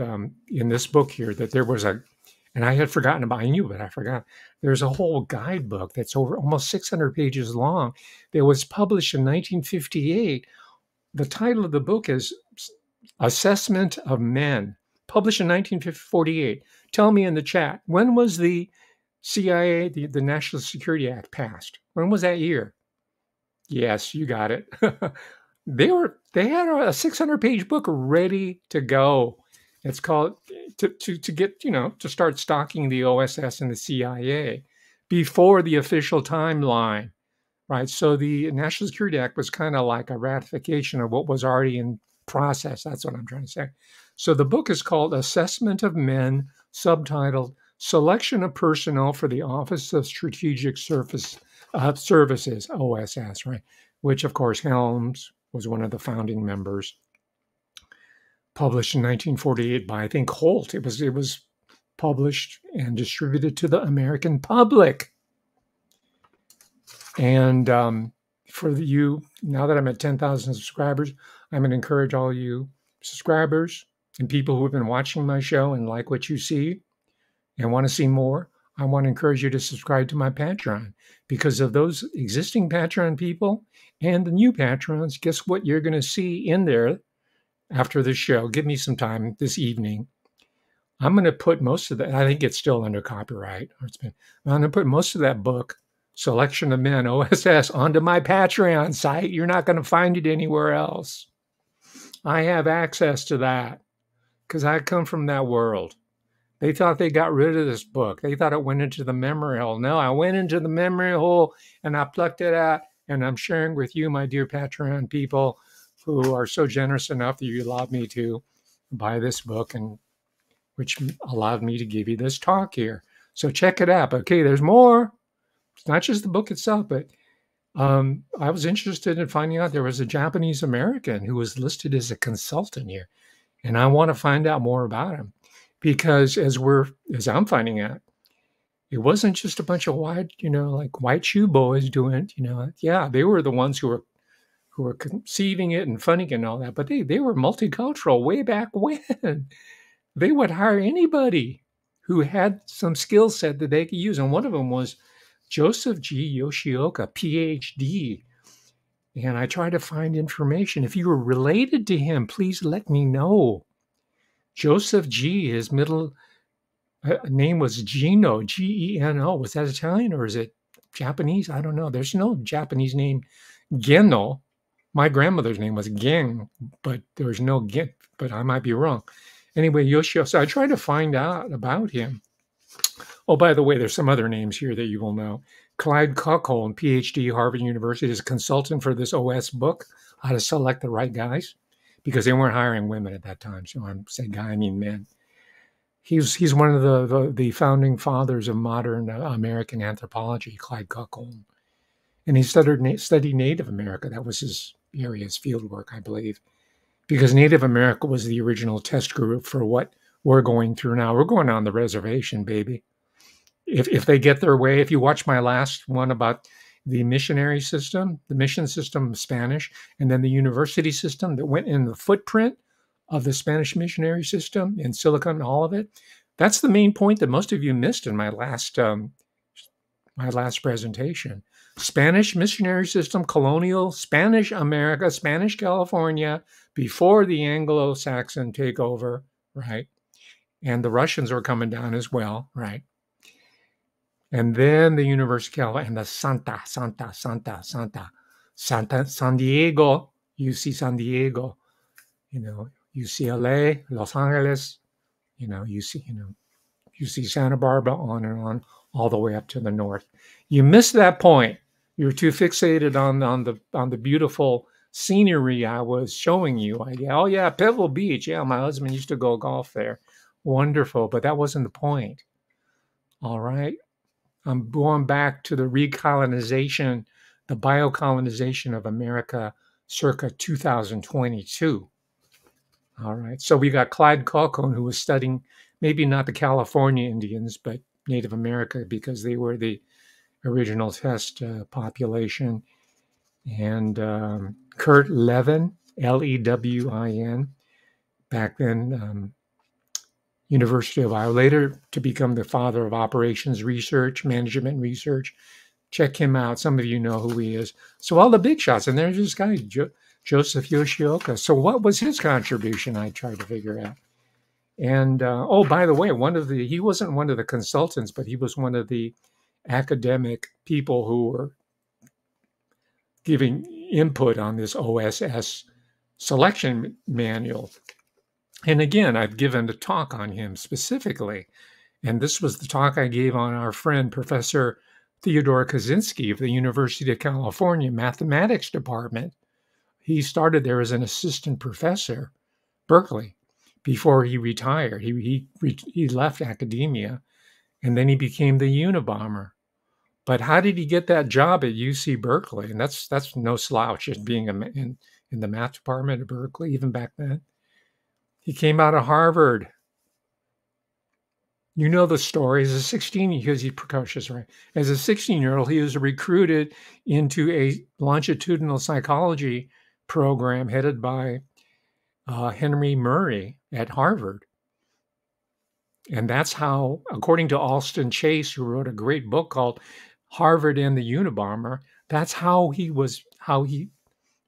in this book here that there was and I had forgotten about, I knew, but I forgot. There's a whole guidebook that's over almost 600 pages long that was published in 1958. The title of the book is Assessment of Men, published in 1948. Tell me in the chat, when was the CIA, the National Security Act passed? When was that year? Yes, you got it. They had a 600-page book ready to go. It's called to get, to start stalking the OSS and the CIA before the official timeline, right? So the National Security Act was kind of like a ratification of what was already in process. That's what I'm trying to say. So the book is called Assessment of Men, subtitled Selection of Personnel for the Office of Strategic Services, OSS, right? Which, of course, Helms was one of the founding members. Published in 1948 by, I think, Holt. It was published and distributed to the American public. And for you, now that I'm at 10,000 subscribers, I'm going to encourage all you subscribers and people who have been watching my show and like what you see and want to see more, I want to encourage you to subscribe to my Patreon, because of those existing Patreon people and the new patrons, guess what you're going to see in there after this show? Give me some time this evening. I'm going to put most of that, I think it's still under copyright. I'm going to put most of that book, Selection of Men, OSS, onto my Patreon site. You're not going to find it anywhere else. I have access to that because I come from that world. They thought they got rid of this book. They thought it went into the memory hole. No, I went into the memory hole and I plucked it out, and I'm sharing with you, my dear Patreon people, who are so generous enough that you allowed me to buy this book, and which allowed me to give you this talk here. So check it out. Okay, there's more. It's not just the book itself, but I was interested in finding out there was a Japanese American who was listed as a consultant here, and I want to find out more about him. Because as I'm finding out, it wasn't just a bunch of white shoe boys doing it. Yeah, they were the ones who were conceiving it and funding it and all that. But they were multicultural way back when. They would hire anybody who had some skill set that they could use. And one of them was Joseph G. Yoshioka, PhD. And I tried to find information. If you were related to him, please let me know. Joseph G., his middle name was Gino, Geno. Was that Italian or is it Japanese? I don't know. There's no Japanese name, Geno. My grandmother's name was Gen, but there was no Gen, but I might be wrong. Anyway, Yoshio. So I tried to find out about him. Oh, by the way, there's some other names here that you will know. Clyde Cockholm, PhD, Harvard University, is a consultant for this OS book, How to Select the Right Guys. because they weren't hiring women at that time. So I'm saying guy, I mean men. He's one of the founding fathers of modern American anthropology, Clyde Cockholm. And he studied Native America. That was his area, his field work, I believe, because Native America was the original test group for what we're going through now. We're going on the reservation, baby. If they get their way, if you watch my last one about the missionary system, the mission system, Spanish, and then the university system that went in the footprint of the Spanish missionary system in Silicon, all of it, that's the main point that most of you missed in my last presentation. Spanish missionary system, colonial, Spanish America, Spanish California, before the Anglo-Saxon takeover, right? And the Russians were coming down as well, right? And then the University of California and the San Diego, UC San Diego, UCLA, Los Angeles, UC Santa Barbara, on and on, all the way up to the north. You missed that point. You're too fixated on the beautiful scenery I was showing you. Oh yeah, Pebble Beach. Yeah, my husband used to go golf there. Wonderful, but that wasn't the point. All right. I'm going back to the recolonization, the biocolonization of America circa 2022. All right. So we got Clyde Cockholm, who was studying maybe not the California Indians, but Native America, because they were the original test population. And Kurt Lewin, Lewin, back then, University of Iowa, later to become the father of operations research, management research. Check him out. Some of you know who he is. So all the big shots. And there's this guy, Joseph Yoshioka. So what was his contribution? I tried to figure out. And, oh, by the way, he wasn't one of the consultants, but he was one of the academic people who were giving input on this OSS selection manual. And again, I've given a talk on him specifically. And this was the talk I gave on our friend, Professor Theodore Kaczynski of the University of California Mathematics Department. He started there as an assistant professor, Berkeley, before he retired. He left academia, and then he became the Unabomber. But how did he get that job at UC Berkeley? And that's no slouch as being in the math department at Berkeley, even back then. He came out of Harvard. You know the story. As a 16, because he's precocious, right? As a 16-year-old, he was recruited into a longitudinal psychology program headed by Henry Murray at Harvard. And that's how, according to Alston Chase, who wrote a great book called Harvard and the Unabomber, that's how he,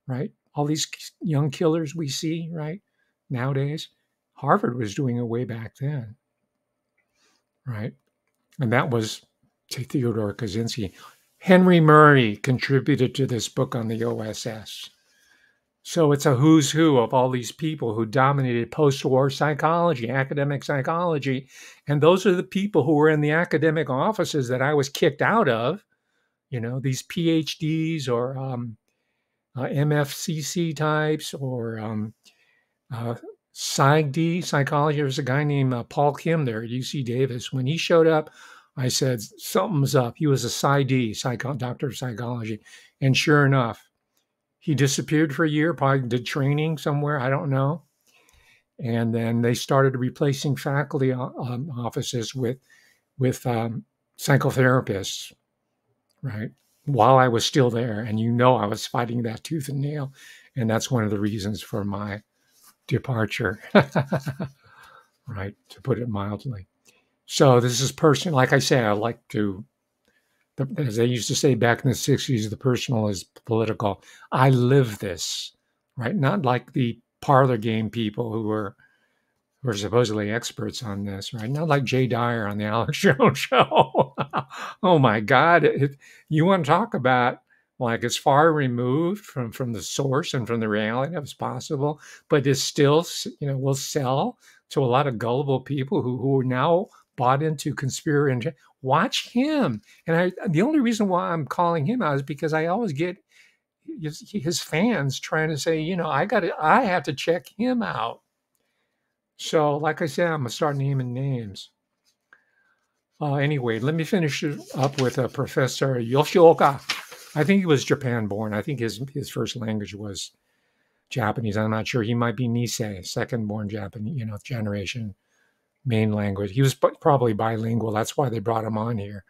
right? All these young killers we see, right? Nowadays, Harvard was doing it way back then, right? And that was Theodore Kaczynski. Henry Murray contributed to this book on the OSS. So it's a who's who of all these people who dominated post-war psychology, academic psychology. And those are the people who were in the academic offices that I was kicked out of, these PhDs or MFCC types or PsyD, psychology. There was a guy named Paul Kim there at UC Davis. When he showed up, I said, something's up. He was a PsyD, doctor of psychology. And sure enough, he disappeared for a year, probably did training somewhere, I don't know. And then they started replacing faculty offices with psychotherapists, right? While I was still there. And I was fighting that tooth and nail. And that's one of the reasons for my departure, right, to put it mildly. So this is personal. Like I say, I like to, as they used to say back in the 60s, the personal is political. I live this, right? Not like the parlor game people who were supposedly experts on this, right? Not like Jay Dyer on the Alex Jones show. Oh my God. You want to talk about like as far removed from the source and from the reality as possible, but is still, will sell to a lot of gullible people who are now bought into conspiracy. Watch him. And the only reason why I'm calling him out is because I always get his fans trying to say, I have to check him out. So, like I said, I'm gonna start naming names. Anyway, let me finish it up with Professor Yoshioka. I think he was Japan-born. I think his first language was Japanese. I'm not sure. He might be Nisei, second-born Japanese, generation, main language. He was probably bilingual. That's why they brought him on here,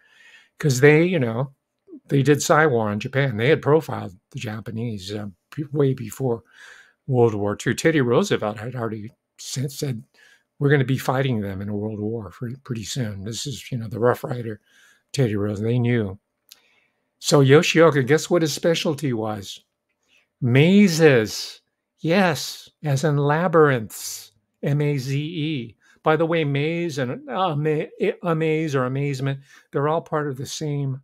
because they did Saiwar in Japan. They had profiled the Japanese way before World War II. Teddy Roosevelt had already said, we're going to be fighting them in a world war pretty soon. This is, the Rough Rider, Teddy Roosevelt. They knew. So Yoshioka, guess what his specialty was? Mazes. Yes, as in labyrinths. M-A-Z-E. By the way, maze and amaze or amazement, they're all part of the same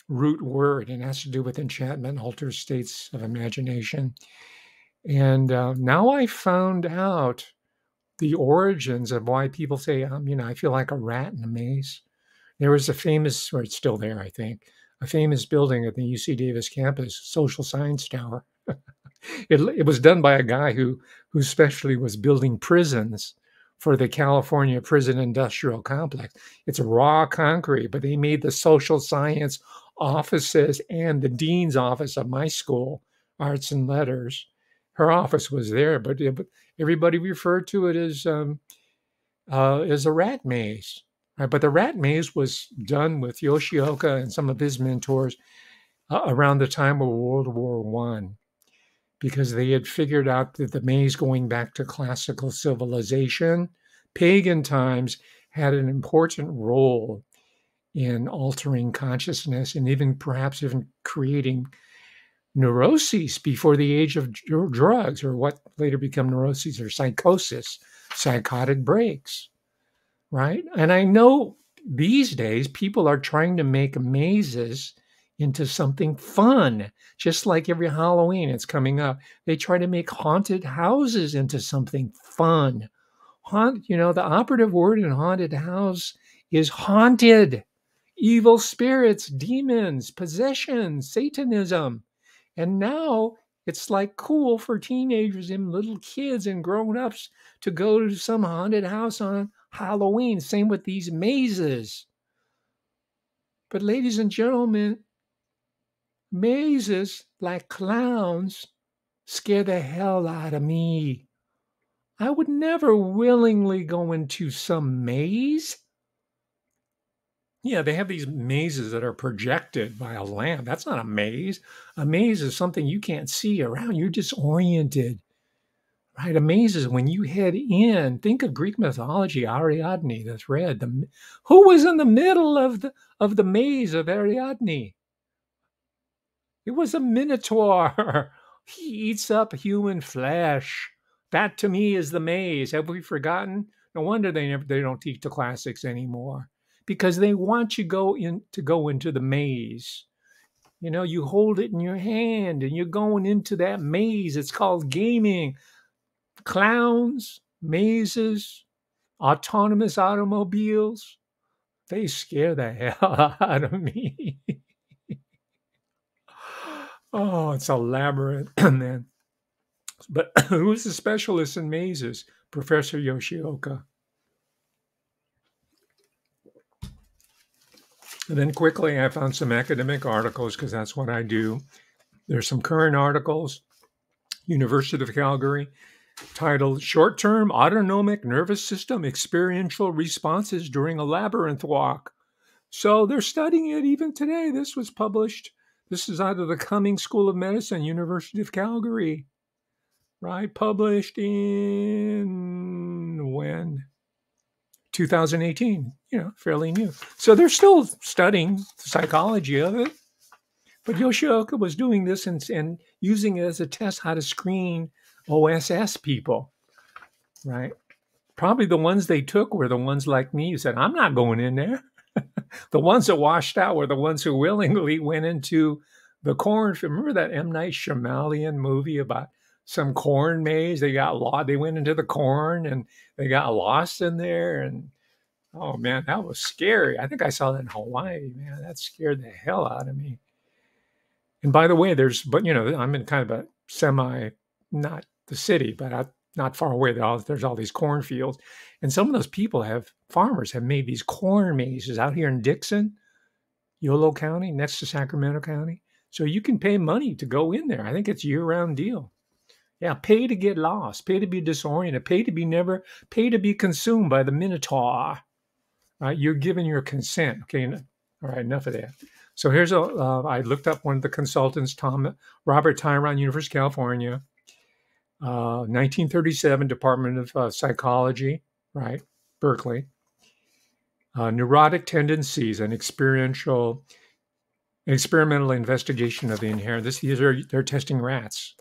root word, and has to do with enchantment, altered states of imagination. And now I found out the origins of why people say, I feel like a rat in a maze. There was a famous, or it's still there, I think, a famous building at the UC Davis campus, Social Science Tower. It was done by a guy who specially was building prisons for the California prison industrial complex. It's raw concrete, but they made the social science offices and the dean's office of my school, Arts and Letters. Her office was there, but everybody referred to it as a rat maze. Right? But the rat maze was done with Yoshioka and some of his mentors around the time of World War I, because they had figured out that the maze, going back to classical civilization, pagan times, had an important role in altering consciousness and perhaps even creating neuroses before the age of drugs, or what later become neuroses or psychosis, psychotic breaks, right? And I know these days people are trying to make mazes into something fun, just like every Halloween it's coming up. They try to make haunted houses into something fun. The operative word in haunted house is haunted. Evil spirits, demons, possession, Satanism. And now it's like cool for teenagers and little kids and grown-ups to go to some haunted house on Halloween. Same with these mazes. But ladies and gentlemen, mazes, like clowns, scare the hell out of me. I would never willingly go into some maze. Yeah, they have these mazes that are projected by a lamp. That's not a maze. A maze is something you can't see around. You're disoriented, right? A maze is when you head in. Think of Greek mythology, Ariadne, the thread. Who was in the middle of the maze of Ariadne? It was a minotaur. He eats up human flesh. That to me is the maze. Have we forgotten? No wonder they don't teach the classics anymore, because they want you to go into the maze. You hold it in your hand and you're going into that maze. It's called gaming. Clowns, mazes, autonomous automobiles, they scare the hell out of me. Oh, it's a labyrinth, man. But who's the specialist in mazes? Professor Yoshioka. And then quickly, I found some academic articles, because that's what I do. There's some current articles. University of Calgary, titled Short-Term Autonomic Nervous System Experiential Responses During a Labyrinth Walk. So they're studying it even today. This was published. This is out of the Cummings School of Medicine, University of Calgary, right? Published in when? 2018, fairly new. So they're still studying the psychology of it. But Yoshioka was doing this and using it as a test how to screen OSS people, right? Probably the ones they took were the ones like me who said, I'm not going in there. The ones that washed out were the ones who willingly went into the corn. Remember that M. Night Shyamalan movie about some corn maze? They went into the corn and they got lost in there. And oh man, that was scary. I think I saw that in Hawaii, man. That scared the hell out of me. And by the way, I'm in kind of a not the city, but not far away. There's all these cornfields. And some of those farmers have made these corn mazes out here in Dixon, Yolo County, next to Sacramento County. So you can pay money to go in there. I think it's a year-round deal. Yeah, pay to get lost, pay to be disoriented, pay to be consumed by the Minotaur. You're giving your consent. Okay, all right, enough of that. So I looked up one of the consultants, Robert Tyron, University of California, 1937, Department of Psychology, right, Berkeley. Neurotic tendencies and experimental investigation of the inherent. They're testing rats,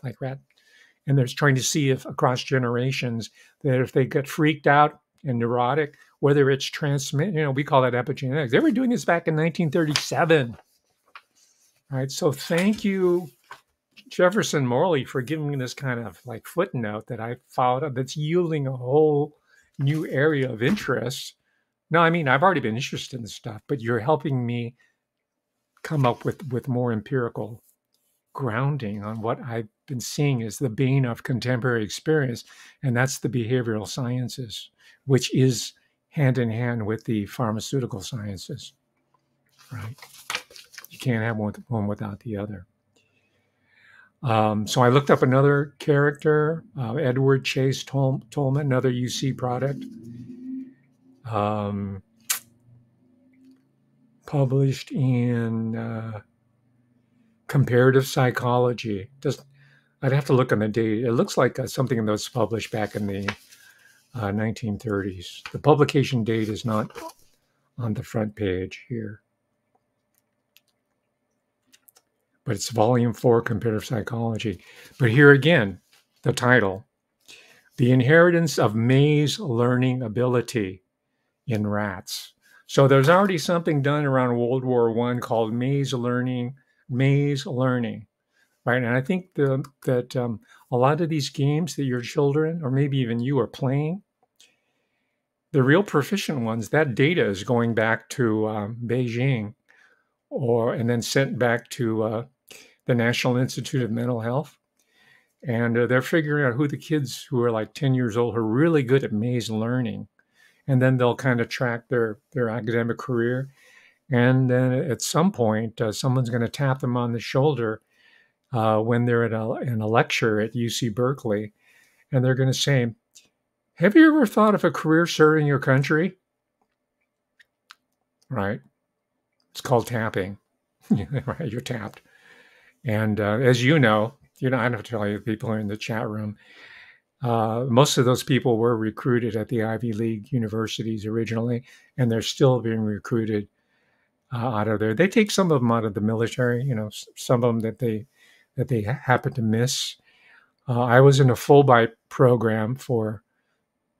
and they're trying to see if across generations that if they get freaked out and neurotic, whether it's we call that epigenetics. They were doing this back in 1937. All right, so thank you, Jefferson Morley, for giving me this kind of footnote that I followed up that's yielding a whole new area of interest. No, I mean, I've already been interested in this stuff, but you're helping me come up with more empirical grounding on what I've been seeing as the bane of contemporary experience, and that's the behavioral sciences, which is hand in hand with the pharmaceutical sciences, right? You can't have one without the other. So I looked up another character, Edward Chase Tolman, another UC product, published in Comparative Psychology. I'd have to look on the date. It looks like something that was published back in the 1930s. The publication date is not on the front page here. But it's volume 4, Comparative Psychology. But here again, the title, The Inheritance of Maze Learning Ability in Rats. So there's already something done around World War I called maze learning, right? And I think that a lot of these games that your children, or maybe even you, are playing, the real proficient ones, that data is going back to Beijing, and then sent back to the National Institute of Mental Health. And they're figuring out who the kids who are 10 years old who are really good at maze learning. And then they'll kind of track their academic career. And then at some point, someone's going to tap them on the shoulder when they're in a lecture at UC Berkeley. And they're going to say, have you ever thought of a career serving your country? Right. It's called tapping. Right, you're tapped. And as you know, I don't have to tell you, people are in the chat room. Most of those people were recruited at the Ivy League universities originally, and they're still being recruited out of there. They take some of them out of the military, some of them that they happen to miss. I was in a Fulbright program for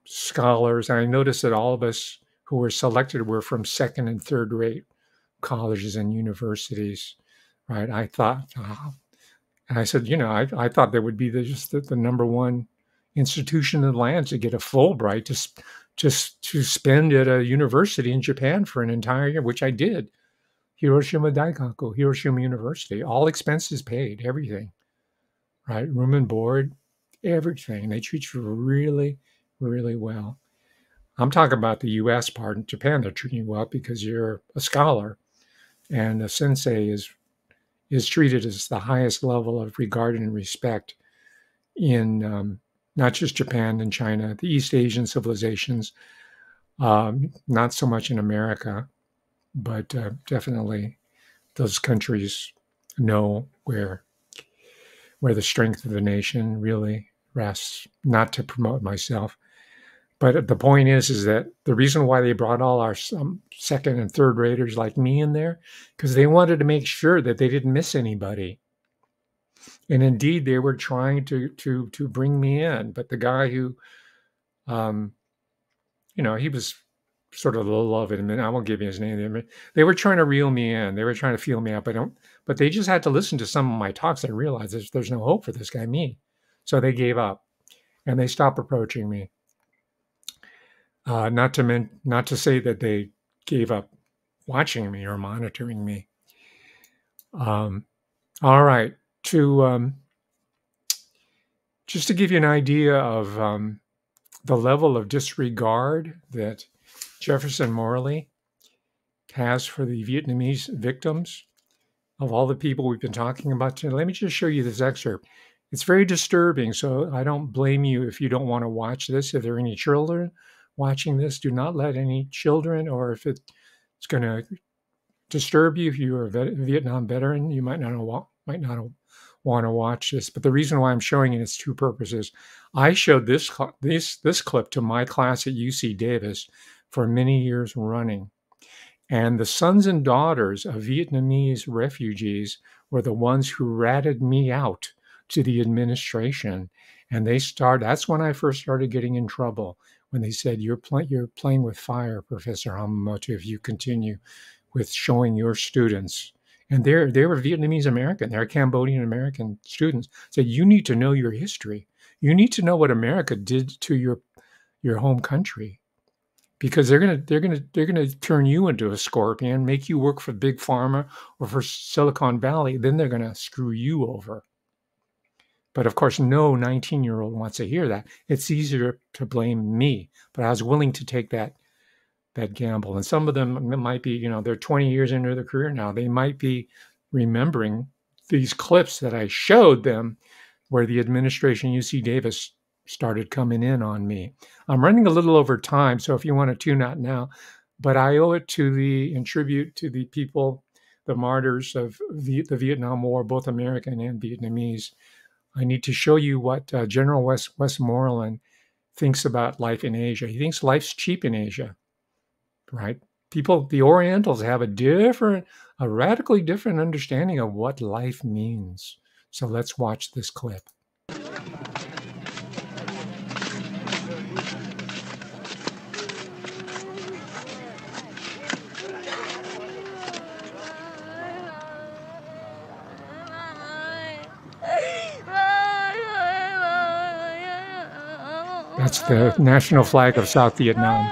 scholars, and I noticed that all of us who were selected were from second and third rate colleges and universities, right? I thought, and I said, I thought there would be just the number one institution in the land to get a Fulbright to spend at a university in Japan for an entire year, which I did. Hiroshima Daigaku, Hiroshima University, all expenses paid, everything, right? Room and board, everything. They treat you really, really well. I'm talking about the U.S. part. In Japan, they're treating you well because you're a scholar, and a sensei is treated as the highest level of regard and respect in not just Japan and China, the East Asian civilizations, not so much in America, but definitely those countries know where the strength of the nation really rests. Not to promote myself, but the point is that the reason why they brought all our second and third raters like me in there, because they wanted to make sure that they didn't miss anybody. And indeed, they were trying to bring me in. But the guy who, he was sort of low of it. And I won't give you his name. They were trying to reel me in. They were trying to feel me out. But they just had to listen to some of my talks and realize there's no hope for this guy, me. So they gave up, and they stopped approaching me. Not to say that they gave up watching me or monitoring me. All right. To just to give you an idea of the level of disregard that Jefferson Morley has for the Vietnamese victims of all the people we've been talking about today, let me just show you this excerpt. It's very disturbing, so I don't blame you if you don't want to watch this. If there are any children watching this, do not let any children, or if it's going to disturb you, if you're a Vietnam veteran, you might not want to watch this. But the reason why I'm showing it is two purposes. I showed this clip to my class at UC Davis for many years running. And the sons and daughters of Vietnamese refugees were the ones who ratted me out to the administration. And that's when I first started getting in trouble, when they said, you're playing with fire, Professor Hamamoto, if you continue with showing your students. And they were Vietnamese American, they're Cambodian American students. Said, you need to know your history. You need to know what America did to your home country, because they're gonna turn you into a scorpion, make you work for Big Pharma or for Silicon Valley. Then they're gonna screw you over. But of course, no 19-year-old wants to hear that. It's easier to blame me. But I was willing to take that gamble. And some of them might be, they're 20 years into their career now. They might be remembering these clips that I showed them where the administration, UC Davis, started coming in on me. I'm running a little over time, so if you want to tune out now, but I owe it in tribute to the people, the martyrs of the Vietnam War, both American and Vietnamese. I need to show you what General Westmoreland thinks about life in Asia. He thinks life's cheap in Asia, right? The Orientals have a radically different understanding of what life means. So let's watch this clip. That's the national flag of South Vietnam.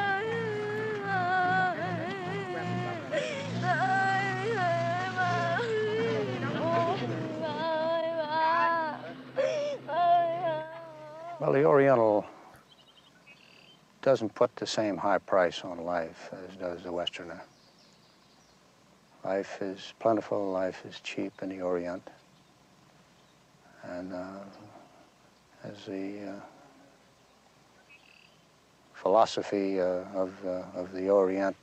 Well, the Oriental doesn't put the same high price on life as does the Westerner. Life is plentiful, life is cheap in the Orient. And as the philosophy of the Orient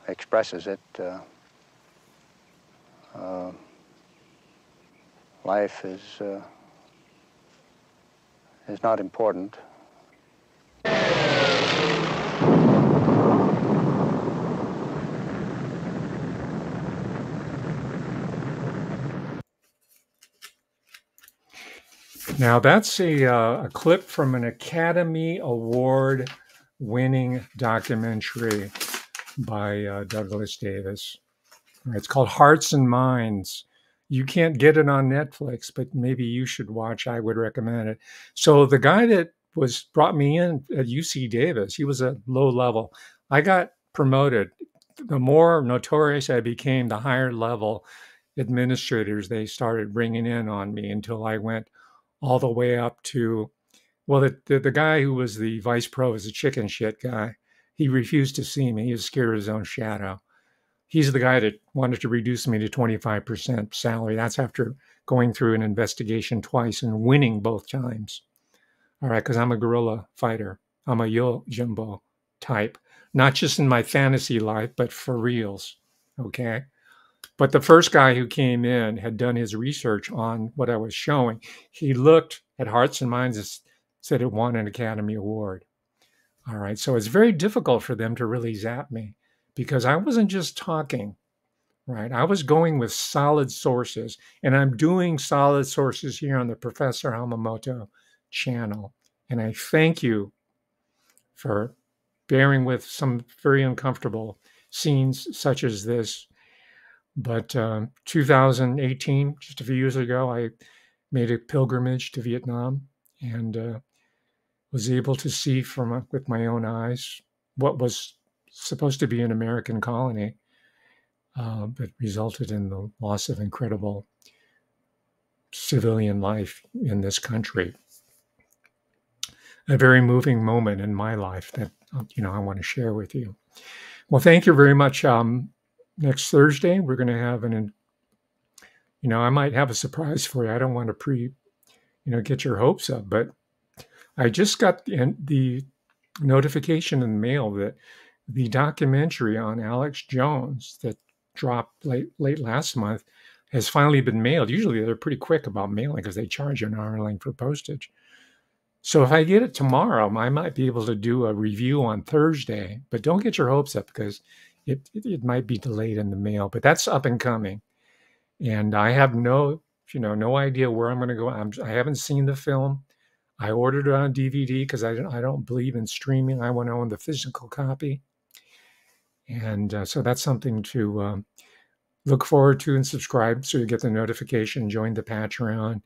expresses it, life is not important. Now that's a clip from an Academy Award winning documentary by Douglas Davis. It's called Hearts and Minds. You can't get it on Netflix, but maybe you should watch. I would recommend it. So the guy that brought me in at UC Davis, he was a low level. I got promoted. The more notorious I became, the higher level administrators they started bringing in on me, until I went all the way up to, well, the guy who was the vice provost, the chicken shit guy, he refused to see me. He was scared of his own shadow. He's the guy that wanted to reduce me to 25% salary. That's after going through an investigation twice and winning both times. All right, because I'm a guerrilla fighter. I'm a Yo Jimbo type, not just in my fantasy life, but for reals, okay? But the first guy who came in had done his research on what I was showing. He looked at Hearts and Minds and said it won an Academy Award. All right, so it's very difficult for them to really zap me, because I wasn't just talking, right? I was going with solid sources, and I'm doing solid sources here on the Professor Hamamoto channel. And I thank you for bearing with some very uncomfortable scenes such as this. But 2018, just a few years ago, I made a pilgrimage to Vietnam and was able to see with my own eyes what was supposed to be an American colony. that resulted in the loss of incredible civilian life in this country. A very moving moment in my life that, I want to share with you. Well, thank you very much. Next Thursday, we're going to have I might have a surprise for you. I don't want to get your hopes up, but I just got the notification in the mail that the documentary on Alex Jones that dropped late last month has finally been mailed. Usually they're pretty quick about mailing because they charge an arm length for postage. So if I get it tomorrow, I might be able to do a review on Thursday, but don't get your hopes up because it might be delayed in the mail, but that's up and coming. And I have no idea where I'm going to go. I haven't seen the film. I ordered it on DVD because I don't believe in streaming. I want to own the physical copy. And so that's something to look forward to and subscribe so you get the notification, join the Patreon.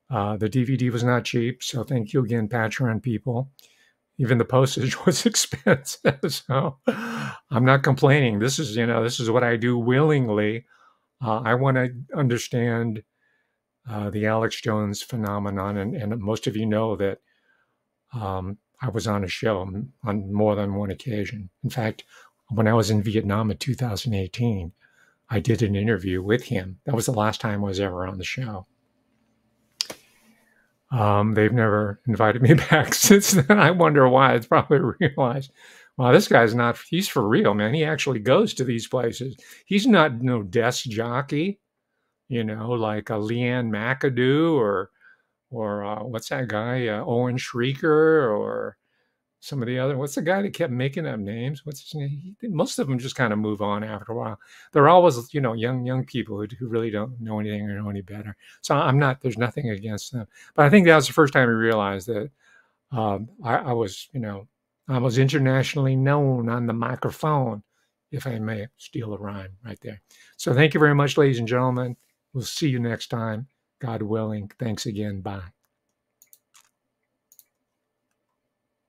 The DVD was not cheap, so thank you again, Patreon people. Even the postage was expensive, so I'm not complaining. This is what I do willingly. I want to understand the Alex Jones phenomenon, and most of you know that I was on a show on more than one occasion. In fact, when I was in Vietnam in 2018, I did an interview with him. That was the last time I was ever on the show. They've never invited me back since then. I wonder why. It's probably realized, well, this guy's he's for real, man. He actually goes to these places. He's not no desk jockey, like a Leanne McAdoo or what's that guy, Owen Schreiker, or some of the other, what's the guy that kept making up names? What's his name? Most of them just kind of move on after a while. They're always, young people who really don't know anything or know any better. So there's nothing against them. But I think that was the first time I realized that I was internationally known on the microphone, if I may steal a rhyme right there. So thank you very much, ladies and gentlemen. We'll see you next time, God willing. Thanks again. Bye.